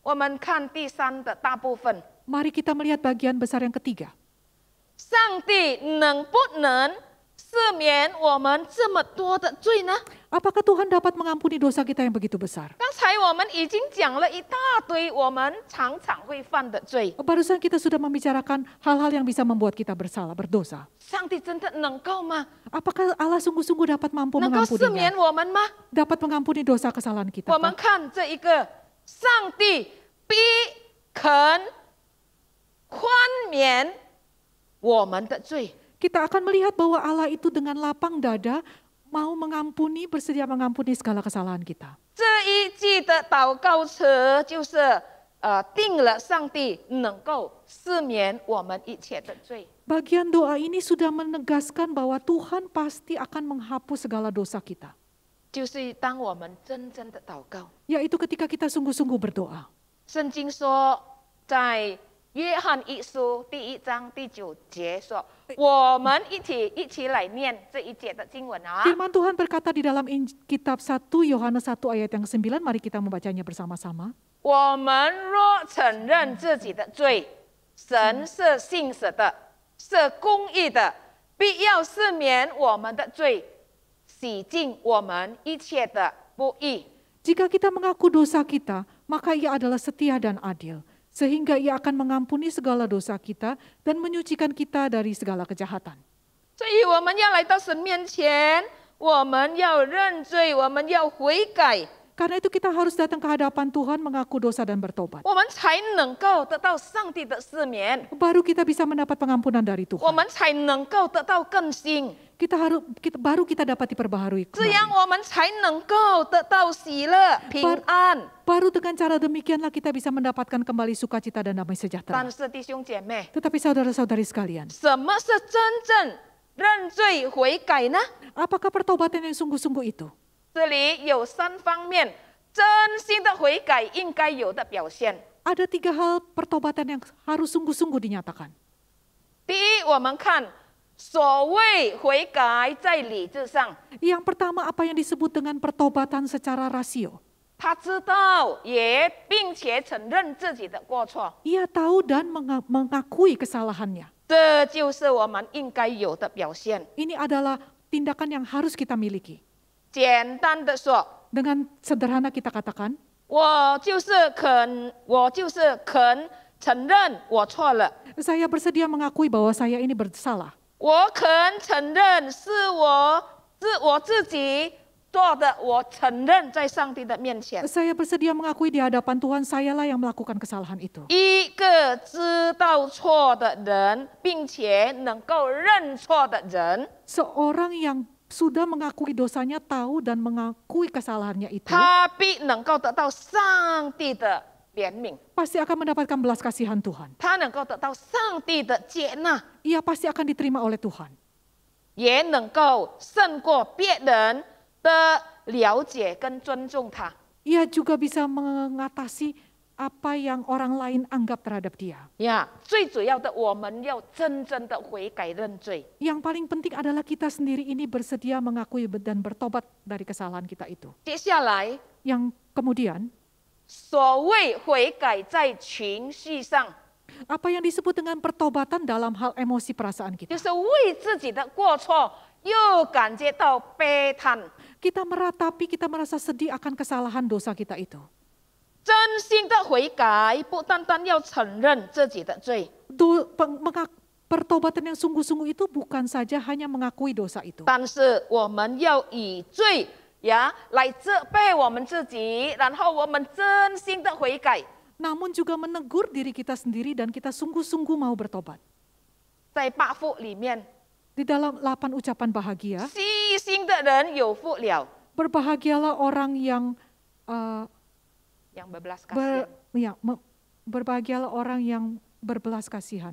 我们看第三的大部分， Mari kita melihat bagian besar yang ketiga. 上帝能不能赦免我们这么多的罪呢？ Apakah Tuhan dapat mengampuni dosa kita yang begitu besar? 刚才我们已经讲了一大堆我们常常会犯的罪， Barusan kita sudah membicarakan hal-hal yang bisa membuat kita bersalah, berdosa. 上帝真的能够吗？ Apakah Allah sungguh-sungguh dapat mampu 能够赦免 mengampuninya? 我们吗？ Dapat mengampuni dosa kesalahan kita? 我们 Pak? 看这一个，上帝必肯宽免我们的罪。 Kita akan melihat bahwa Allah itu dengan lapang dada mau mengampuni, bersedia mengampuni segala kesalahan kita. 这一句的祷告词就是定了上帝能够赦免我们一切的罪。 Bagian doa ini sudah menegaskan bahwa Tuhan pasti akan menghapus segala dosa kita. 就是当我们真正的祷告， Yaitu ketika kita sungguh-sungguh berdoa. 圣经说，在约翰一书第1章第9节说，我们一起来念这一节的经文啊。 Firman Tuhan berkata di dalam kitab 1 Yohanes 1 ayat yang 9, mari kita membacanya bersama-sama. 我们若承认自己的罪，神是信实的，是公义的，必要赦免我们的罪，洗净我们一切的不义。 Jika kita mengaku dosa kita, maka Ia adalah setia dan adil, sehingga Ia akan mengampuni segala dosa kita dan menyucikan kita dari segala kejahatan. 所以我们要来到神面前，我们要认罪，我们要悔改， Karena itu kita harus datang ke hadapan Tuhan mengaku dosa dan bertobat. 我们才能够得到上帝的赦免， Baru kita bisa mendapat pengampunan dari 我 Tuhan. 们才能够得到更新， Baru kita dapat diperbaharui 这样 kembali. 我们才能够得到喜乐、平安。 Baru dengan cara demikianlah kita bisa mendapatkan kembali sukacita dan damai sejahtera. 但是弟兄姐妹， Tetapi saudara-saudari sekalian, 什么是真正认罪悔改呢？ apakah pertobatan yang sungguh-sungguh itu? 这里有3方面，真心的悔改应该有的表现。 Ada 3 hal pertobatan yang harus sungguh-sungguh dinyatakan. 第一，我们看所谓悔改在理智上， Yang pertama, apa yang disebut dengan pertobatan secara rasio. 他知道也并且承认自己的过错， Ia tahu dan mengakui kesalahannya. 这就是我们应该有的表现。 Ini adalah tindakan yang harus kita miliki. 简单的说， Dengan sederhana kita katakan, 我就是肯承认我错了， saya bersedia mengakui bahwa saya ini bersalah. 我肯承认是我自己做的，我承认在上帝的面前。 Saya bersedia mengakui di hadapan Tuhan, sayalah yang melakukan kesalahan itu. 一个知道错的人，并且能够认错的人， Seorang yang sudah mengakui dosanya, tahu dan mengakui kesalahannya itu, 他必能够得到上帝的怜悯， pasti akan mendapatkan belas kasihan Tuhan. 他能够得到上帝的接纳， Ia pasti akan diterima oleh Tuhan. 也能够胜过别人的了解跟尊重他。 Ia juga bisa mengatasi apa yang orang lain anggap terhadap dia. 呀，最主要的，我们要真正的悔改认罪。 Yang paling penting adalah kita sendiri ini bersedia mengakui dan bertobat dari kesalahan kita itu. 接下来， Yang kemudian, 所谓悔改在情绪上， apa yang disebut dengan pertobatan dalam hal emosi perasaan 就 kita. 是为自己的过错又感觉到悲叹。 Kita meratapi, kita merasa sedih akan kesalahan dosa kita itu. 真心的悔改，不单单要承认自己的罪， Pertobatan yang sungguh-sungguh itu bukan saja hanya mengakui dosa itu. 但是我们要以罪来责备我们自己，然后我们真心的悔改。 Namun juga menegur diri kita sendiri dan kita sungguh-sungguh mau bertobat. 在八福里面， Di dalam 8 ucapan bahagia, 细心的人有福了， berbahagialah orang yang yang berbelas kasihan， berbahagialah orang yang berbelas kasihan.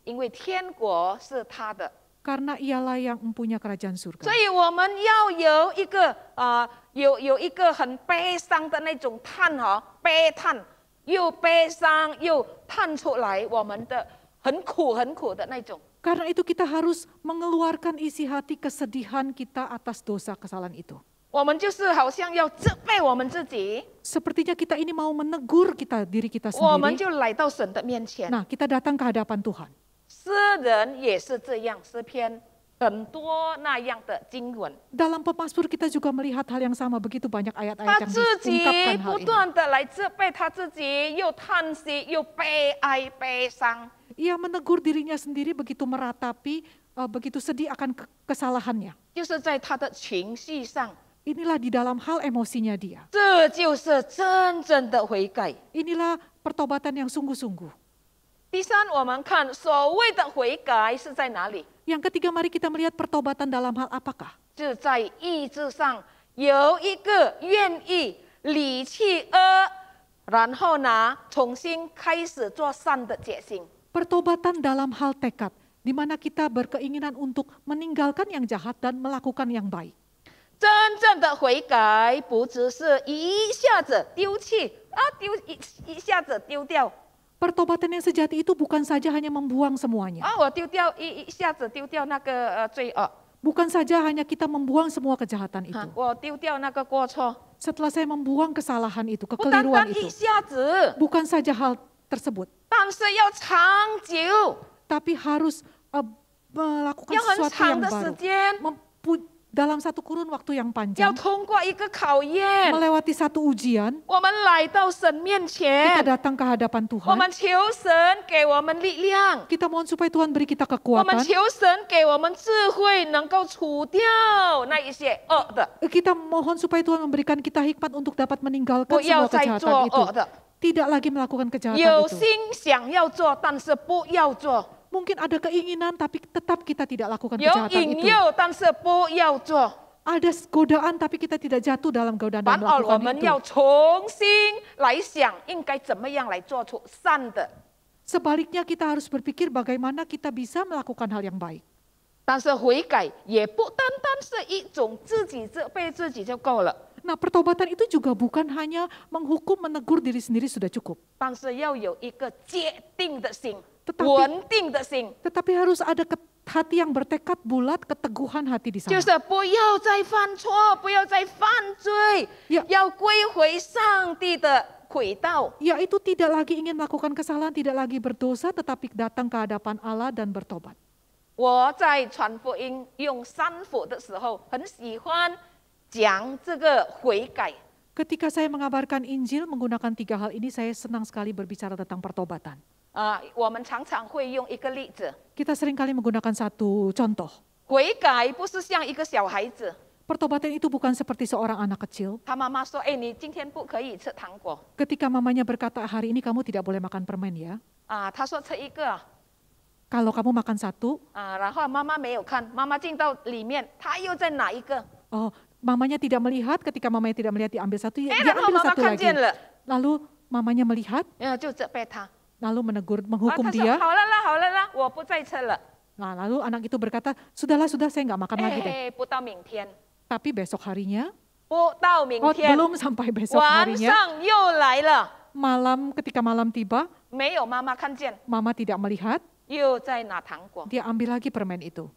因为天国是他的。 Karena ialah yang mempunyai kerajaan 所 surga. 以我们要有一个有一个很悲伤的那种叹悲叹，又悲伤又叹出来我们的很苦的那种。 Karena itu kita harus mengeluarkan isi hati kesedihan kita atas dosa kesalahan itu. 我们就是好像要责备我们自己， Sepertinya kita ini mau menegur diri kita 我们 sendiri. 就来到神的面前。 Nah, kita datang ke hadapan Tuhan. 诗人也是这样，诗篇很多那样的经文， Dalam pemazmur kita juga melihat hal yang sama, begitu banyak 他 ayat-ayat yang 自己 diungkapkan hal 不 ini. 断的来责备他自己，又叹息，又悲哀悲伤。 Ia menegur dirinya sendiri begitu meratapi, begitu sedih akan kesalahannya. 就是在他的情绪上， Inilah di dalam hal emosinya dia. 这就是真正的悔改。 Inilah pertobatan yang sungguh-sungguh. 第三，我们看所谓的悔改是在哪里？ Yang ketiga, mari kita melihat pertobatan dalam hal apakah? 就在意志上有一个愿意离弃恶，然后呢，重新开始做善的决心。 Pertobatan dalam hal tekad, di mana kita berkeinginan untuk meninggalkan yang jahat dan melakukan yang baik. 真正的悔改不只是一下子丢弃一下子丢掉 Pertobatan yang sejati itu bukan saja hanya membuang semuanya. 我丢掉一下子丢掉那个罪恶， Bukan saja hanya kita membuang semua kejahatan itu. 我丢掉那个过错， Setelah saya membuang kesalahan itu, 不单 kekeliruan 单一 itu. 下子， Bukan saja hal tersebut, 但是要长久， tapi harus melakukan 要很 sesuatu 长 yang 的时 baru. 间， Dalam satu kurun waktu yang 要 panjang, 通过一个考验。 melewati satu ujian, 我们来到神面 kita 前， datang ke hadapan 我 Tuhan. 们求神给我们力量， Kita mohon supaya Tuhan beri kita 我们 kekuatan. 求神给我们智慧，能够除掉那一些恶的， Kita mohon supaya Tuhan memberikan kita hikmat untuk dapat meninggalkan 不要 semua 再 kejahatan 做 itu. 恶的。 Tidak lagi melakukan kejahatan 有 itu. 心想要做，但是不要做； Mungkin ada keinginan tapi tetap kita tidak lakukan 有 kejahatan 引 itu. 诱，但是不要做。 Ada godaan tapi kita tidak jatuh dalam godaan 反 dan 而我 melakukan 们 itu. 要重新来想，应该怎么样来做出善的。 Sebaliknya kita harus berpikir bagaimana kita bisa melakukan hal yang baik. 但是悔改也不单单是一种自己责备自己就够了， Nah, pertobatan itu juga bukan hanya menghukum, menegur diri sendiri sudah cukup. 但是要有一个坚定的心、 Tetapi- 稳定的心。 Tetapi harus ada hati yang bertekad bulat, keteguhan hati di 就 sana. 是不要再犯错，不要再犯罪， Ya. 要归回上帝的轨道。 Yaitu tidak lagi ingin melakukan kesalahan, tidak lagi berdosa, tetapi datang ke hadapan Allah dan bertobat. 我在传福音用三福的时候，很喜欢讲这个悔改。 Ketika saya mengabarkan Injil menggunakan 3 hal ini, saya senang sekali berbicara tentang pertobatan. 我们常常会用一个例子， Kita seringkali menggunakan satu contoh. 悔改不是像一个小孩子， Pertobatan itu bukan seperti seorang anak kecil. 他妈妈说：“哎，你今天不可以吃糖果。 Ketika mamanya berkata, hari ini kamu tidak boleh makan permen ya. ”他说吃一个， Kalau kamu makan satu, 然后妈妈没有看，妈妈进到里面，他又在拿一个， oh mamanya tidak melihat, ketika mamanya tidak melihat diambil satu, dia 然后 ambil 妈妈 satu 看 lagi. 见了， Lalu mamanya melihat, 就责备他。 lalu menegur, 他 menghukum 说：“ dia. 好了啦，好了啦，我不再吃了。 Nah, lalu anak itu berkata, sudah saya nggak makan lagi deh. 不到明天， Tapi besok harinya, 不到明 oh, 天， belum sampai besok 晚 harinya, 上又来了， ketika malam tiba, 没有妈妈看见， mama tidak melihat, 又在拿糖果。 dia ambil lagi permen itu.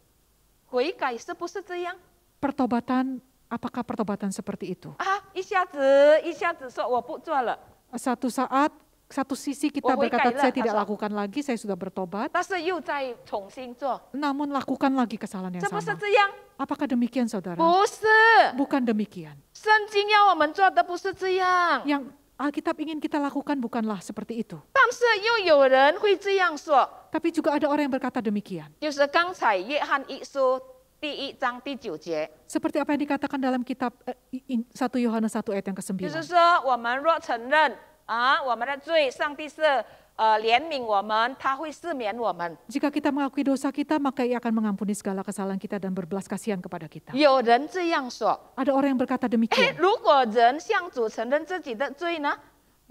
悔改是不是这样 Pertobatan, apakah pertobatan seperti itu? 一下子说我不做了， Satu saat, satu sisi kita Oh, berkata, wikailah, saya tidak asal. lakukan lagi, saya sudah bertobat. 但是又再重新做， Namun lakukan lagi kesalahan yang 这不是 sama. 这样？ Apakah demikian saudara? 不是， Bukan demikian. 圣经要我们做的不是这样。 Yang Alkitab ingin kita lakukan bukanlah seperti itu. 但是又有人会这样说， Tapi juga ada orang yang berkata demikian. 就是刚才约翰一书第1章第9节， Seperti apa yang dikatakan dalam kitab 1 Yohanes 1 ayat yang 就 ke-9. 是说我们若承认我们的罪，上帝是怜悯我们，他会赦免我们。 Jika kita mengakui dosa kita, maka Ia akan mengampuni segala kesalahan kita dan berbelas kasihan kepada kita. 有人这样说， Ada orang yang berkata demikian. 如果人向主承认自己的罪呢？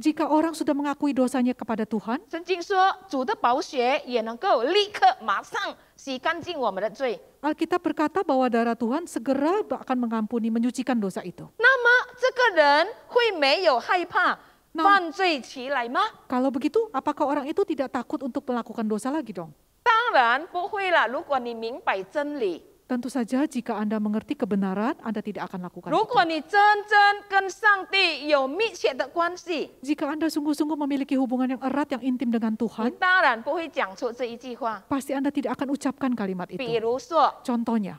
Jika orang sudah mengakui dosanya kepada Tuhan, 圣经说，主的宝血也能够立刻马上洗干净我们的罪。 Alkitab berkata bahwa darah Tuhan segera akan mengampuni, menyucikan dosa itu. 那么这个人会没有害怕犯罪起来吗？ Kalau begitu, apakah orang itu tidak takut untuk melakukan dosa lagi dong? 当然不会了。如果你明白真理， Tentu saja jika Anda mengerti kebenaran, Anda tidak akan lakukan 如 itu. 果你真正跟上帝有密切的关系， Jika Anda sungguh-sungguh memiliki hubungan yang erat, yang intim dengan 你 Tuhan, 当然不会讲出这一句话。 pasti Anda tidak akan ucapkan kalimat 比 itu. 如说 Contohnya,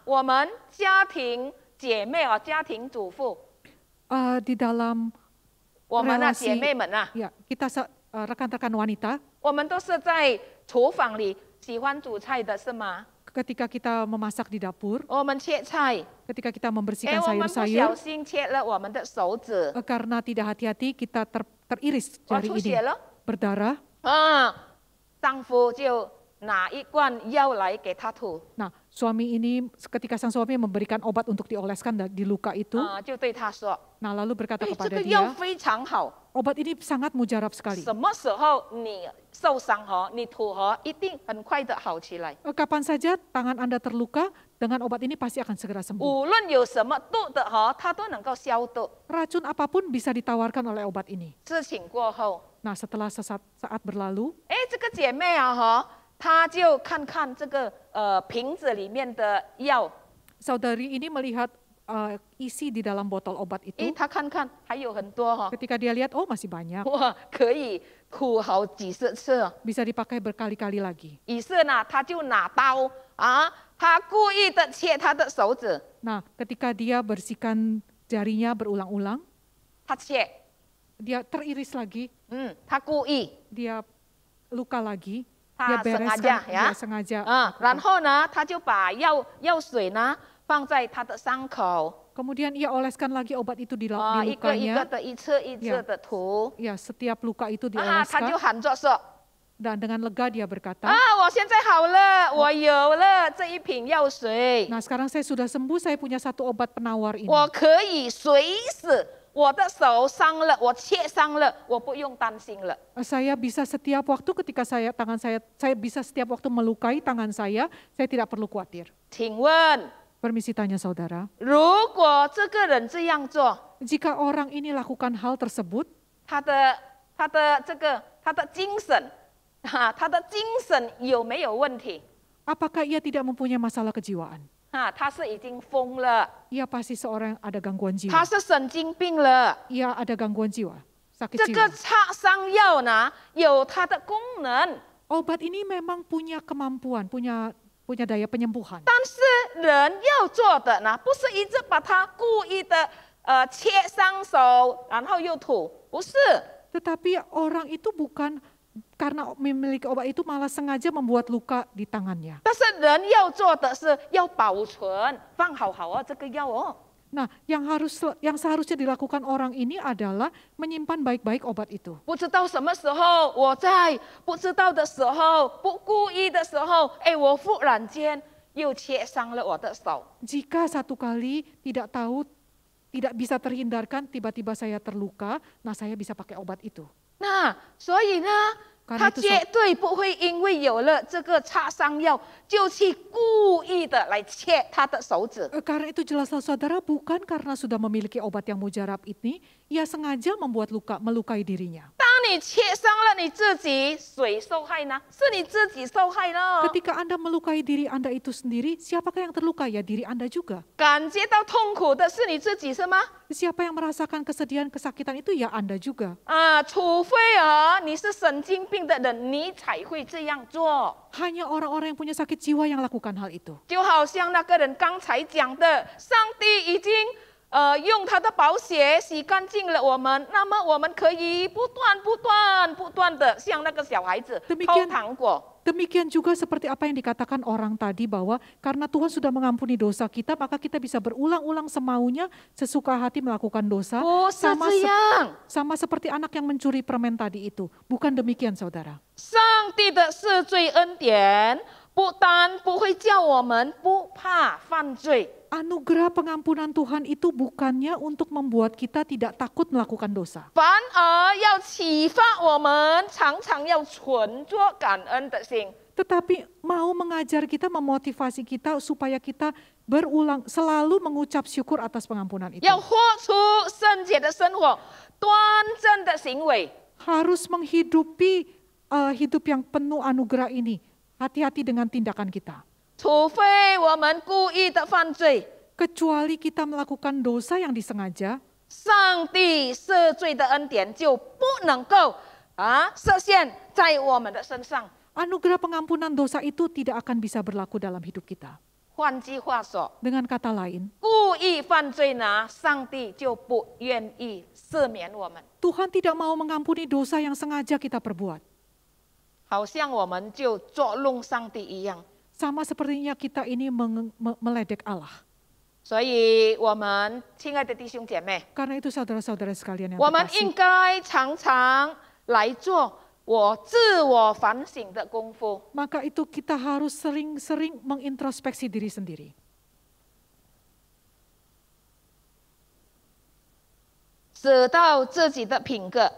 我们家庭姐妹家庭主妇， di dalam 我们的 relasi 姐妹们啊， ya, kita rekan-rekan wanita, 我们都是在厨房里喜欢煮菜的，是吗？ ketika kita memasak di dapur, 我们切菜， ketika kita membersihkan 我们不小 sayur-sayur, 心切了我们的手指， karena tidak hati-hati kita teriris 我 jari 出 ini 血了， berdarah. 丈夫就拿一罐药来给他涂， Nah, suami ini ketika sang suami memberikan obat untuk dioleskan di luka itu, 就对他说 nah lalu：“ berkata 这 kepada 个药 dia, 非常好， obat ini sangat mujarab sekali. 什么时候你受伤你涂一定很快的好起来。 Kapan saja tangan Anda terluka, dengan obat ini pasti akan segera sembuh. 无论有什么毒的它都能够消毒。 Racun apapun bisa ditawarkan oleh obat ini. 事情过后， Nah, setelah saat berlalu, 这个姐妹她就看看这个瓶子里面的药， saudari ini melihat isi di dalam botol obat itu. 她看看还有很多Ketika dia lihat, oh masih banyak, 哇，可以涂好几十次。 bisa dipakai berkali-kali lagi. 于是呢，她就拿刀她故意的切她的手指， Nah, ketika dia bersihkan jarinya berulang-ulang, 她切， dia teriris lagi, 她故意， dia luka lagi, 她 dia sengaja bereskan, 呀 dia，sengaja. 然后呢，她就把药水呢放在她的伤口， Kemudian ia oleskan lagi obat itu di 一个一个 lukanya. 的一次一次的涂， Ya, setiap luka itu 她就 dioleskan 喊着说。 dan dengan lega dia berkata, 我现在好了，我有了这一瓶药水， nah sekarang saya sudah sembuh, saya punya satu obat penawar ini. 我可以随时我的手伤了，我切伤了，我不用担心了。 Saya bisa setiap waktu ketika tangan saya bisa setiap waktu melukai tangan saya tidak perlu khawatir. 请问， Permisi tanya saudara, 如果这个人这样做， jika orang ini lakukan hal tersebut, 他的精神，他的精神有没有问题？ apakah ia tidak mempunyai masalah kejiwaan? 他是已经疯了， Ia pasti seorang yang ada gangguan 他 jiwa. 是神经病了。 Ia ada gangguan jiwa, sakit 这个 jiwa. 擦伤药呢，有它的功能， Obat ini memang punya kemampuan, punya daya penyembuhan. 但是人要做的呢，不是一直把它故意的切伤手，然后又涂，不是。 Tetapi orang itu bukan karena memiliki obat itu malah sengaja membuat luka di tangannya. 但是人要做的是要保存，放好这个药Nah, yang seharusnya dilakukan orang ini adalah menyimpan baik-baik obat itu. 不知道什么时候我在不知道的时候，不故意的时候，我忽然间又切伤了我的手。 Jika satu kali tidak tahu, tidak bisa terhindarkan, tiba-tiba saya terluka, nah saya bisa pakai obat itu. 那所以呢， Karena 他 itu 绝对不会因为有了这个擦伤药，就去故意的来切他的手指。 Karena itu jelaslah saudara, bukan karena sudah memiliki obat yang mujarab ini, ia sengaja membuat melukai dirinya. 当你切伤了你自己，谁受害呢？是你自己受害了。 Ketika Anda melukai diri Anda itu sendiri, siapakah yang terluka? Ya diri Anda juga. 感觉到痛苦的是你自己是吗？ Siapa yang merasakan kesedihan, kesakitan itu ya Anda juga. 除非你是神经病的人，你才会这样做。 Hanya orang-orang yang punya sakit jiwa yang lakukan hal itu. 就好像那个人刚才讲的，上帝已经用他的宝血洗干净了我们，那么我们可以不断的像那个小孩子偷糖果。 Demikian juga seperti apa yang dikatakan orang tadi bahwa karena Tuhan sudah mengampuni dosa kita, maka kita bisa berulang-ulang semaunya, sesuka hati melakukan dosa. Sama seperti anak yang mencuri permen tadi itu. Bukan demikian, saudara. 上帝的赦罪恩典不单不会叫我们不怕犯罪。 Anugerah pengampunan Tuhan itu bukannya untuk membuat kita tidak takut melakukan dosa. 反而要启发我们常常要存着感恩的心。 Tetapi mau mengajar kita, memotivasi kita supaya kita selalu mengucap syukur atas pengampunan itu. 要活出圣洁的生活，端正的行为。 Harus menghidupi hidup yang penuh anugerah ini. Hati-hati dengan tindakan kita. 除非我们故意的犯罪， Kecuali kita melakukan dosa yang disengaja, 上帝赦罪的恩典就不能够实现在我们的身上。 anugerah pengampunan dosa itu tidak akan bisa berlaku dalam hidup kita. 换句话说， Dengan kata lain, 故意犯罪呢，上帝就不愿意赦免我们。 Tuhan tidak mau mengampuni dosa yang sengaja kita perbuat. 好像我们就捉弄上帝一样。 Sama sepertinya kita ini meledek Allah. 所以，我们亲爱的弟兄姐妹， Karena itu saudara-saudara sekalian yang 我们 terkasih, 应该常常来做自我反省的功夫。 maka itu kita harus sering-sering mengintrospeksi diri sendiri. 使到自己的品格，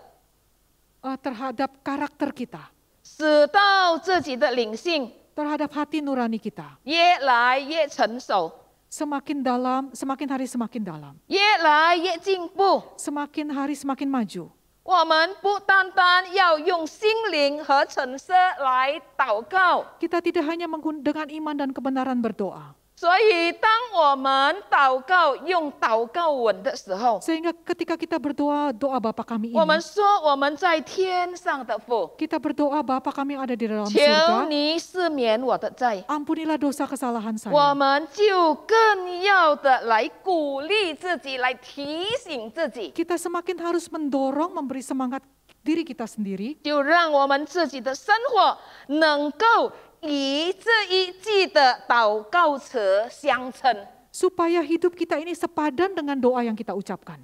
Terhadap karakter kita, 使到自己的灵性 terhadap hati nurani kita. 越来越成熟， Semakin dalam, semakin hari semakin dalam. 越来越进步。 Semakin hari semakin maju. 我们不单单要用心灵和诚实来祷告， Kita tidak hanya dengan iman dan kebenaran berdoa. 所以当我们祷告用祷告文的时候， Sehingga ketika kita berdoa, doa Bapa kami 我们 ini, 说我们在天上的父， kita berdoa Bapa kami yang ada di dalam 求 surga, 你赦免我的罪。 ampunilah dosa kesalahan 我 saya. 们就更要的来鼓励自己，来提醒自己， Kita semakin harus mendorong, memberi semangat diri kita sendiri, 就让我们自己的生活能够以这一句的祷告词相称。 supaya hidup kita ini sepadan dengan doa yang kita ucapkan.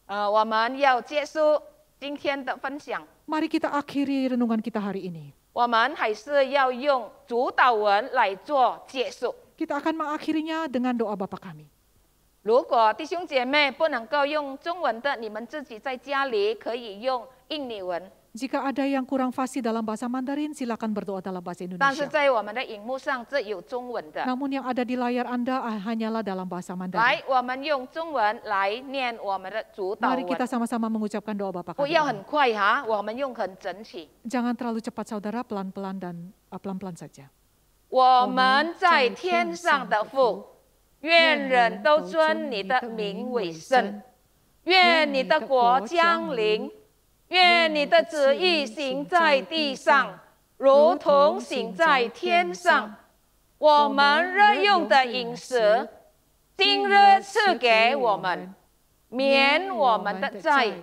我们要结束今天的分享， Mari kita akhiri renungan kita hari ini. 我们还是要用主祷文来做结束。 Kita akan mengakhirinya dengan doa Bapa kami. 如果弟兄姐妹不能够用中文的，你们自己在家里可以用印尼文。 Jika ada yang kurang fasih dalam bahasa Mandarin, silakan berdoa dalam bahasa 但是 Indonesia. 在我们的荧幕上，这有中文的。 Namun yang ada di layar Anda hanyalah dalam bahasa 来 Mandarin.，我们用中文来念我们的主祷 Mari kita 文， sama-sama mengucapkan doa Bapa 不 kami. 要很快哈，我们用很整齐。 Jangan terlalu cepat saudara, pelan-pelan dan pelan-pelan saja. 我们在天上的父，愿人都尊你的名为圣，愿你的国降临，愿你的旨意行在地上，如同行在天上。我们日用的饮食，今日赐给我们，免我们的债，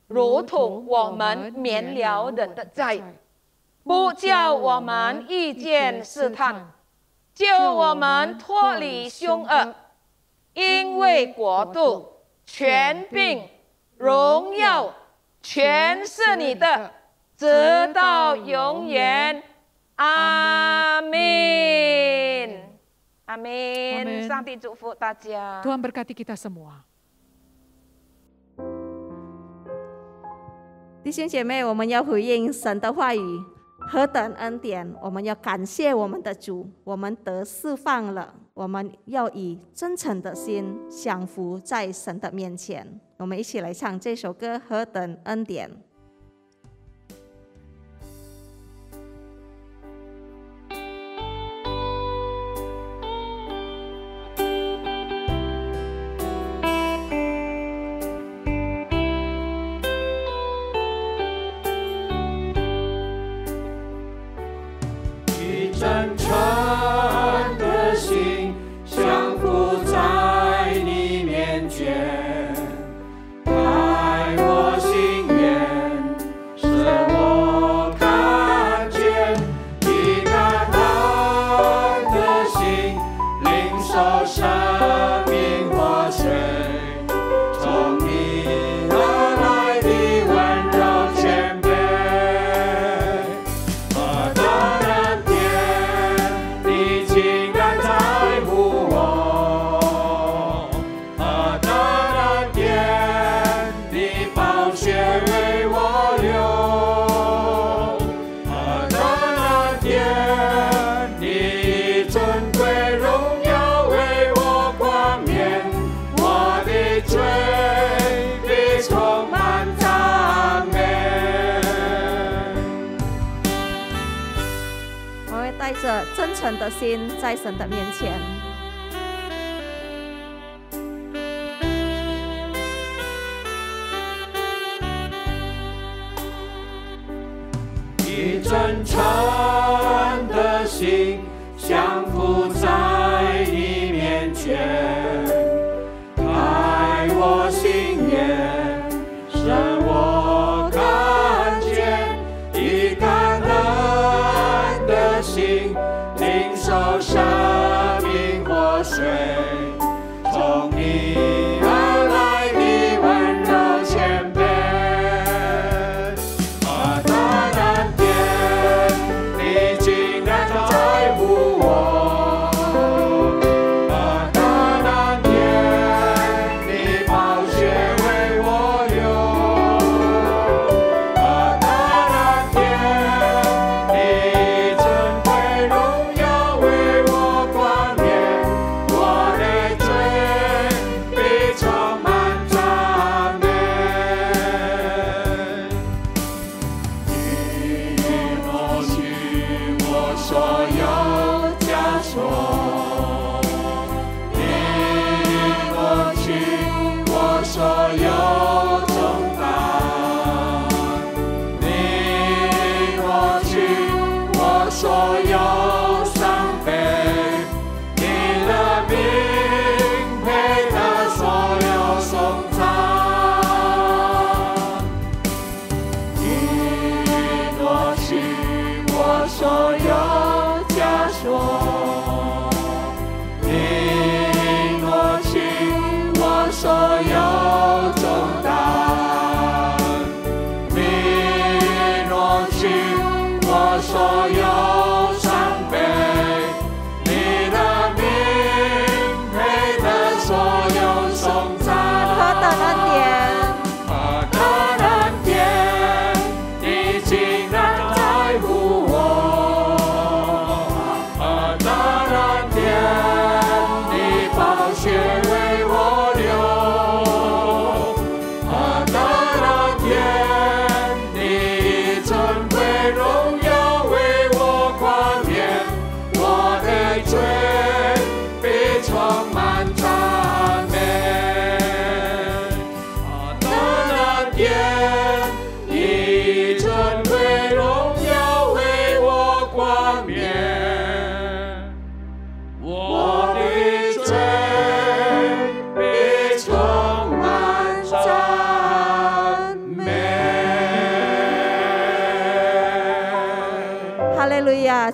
如同我们免了人的债，不叫我们遇见试探，救我们脱离凶恶，因为国度、权柄、荣耀，全是你的，直到永远。阿门。阿门。上帝祝福大家。 Tuhan berkati kita semua. 弟兄姐妹，我们要回应神的话语，何等恩典！我们要感谢我们的主，我们得释放了。我们要以真诚的心降服在神的面前。我们一起来唱这首歌《何等恩典》。以真诚的心降服在你面前，诚的心在神的面前。以真诚的心降服在你面前，开我心眼，使我看见，以感恩的心领受生命活水，从你而来的温柔谦卑。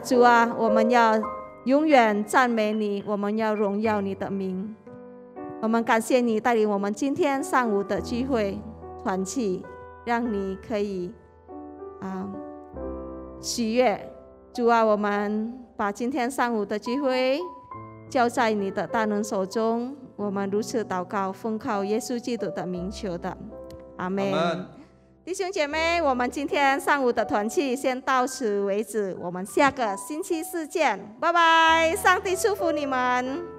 主啊，我们要永远赞美你，我们要荣耀你的名。我们感谢你带领我们今天上午的聚会团契，让你可以喜悦。主啊，我们把今天上午的聚会交在你的大能手中，我们如此祷告，奉靠耶稣基督的名求的，阿们。弟兄姐妹，我们今天上午的团契先到此为止，我们下个星期四见，拜拜，上帝祝福你们。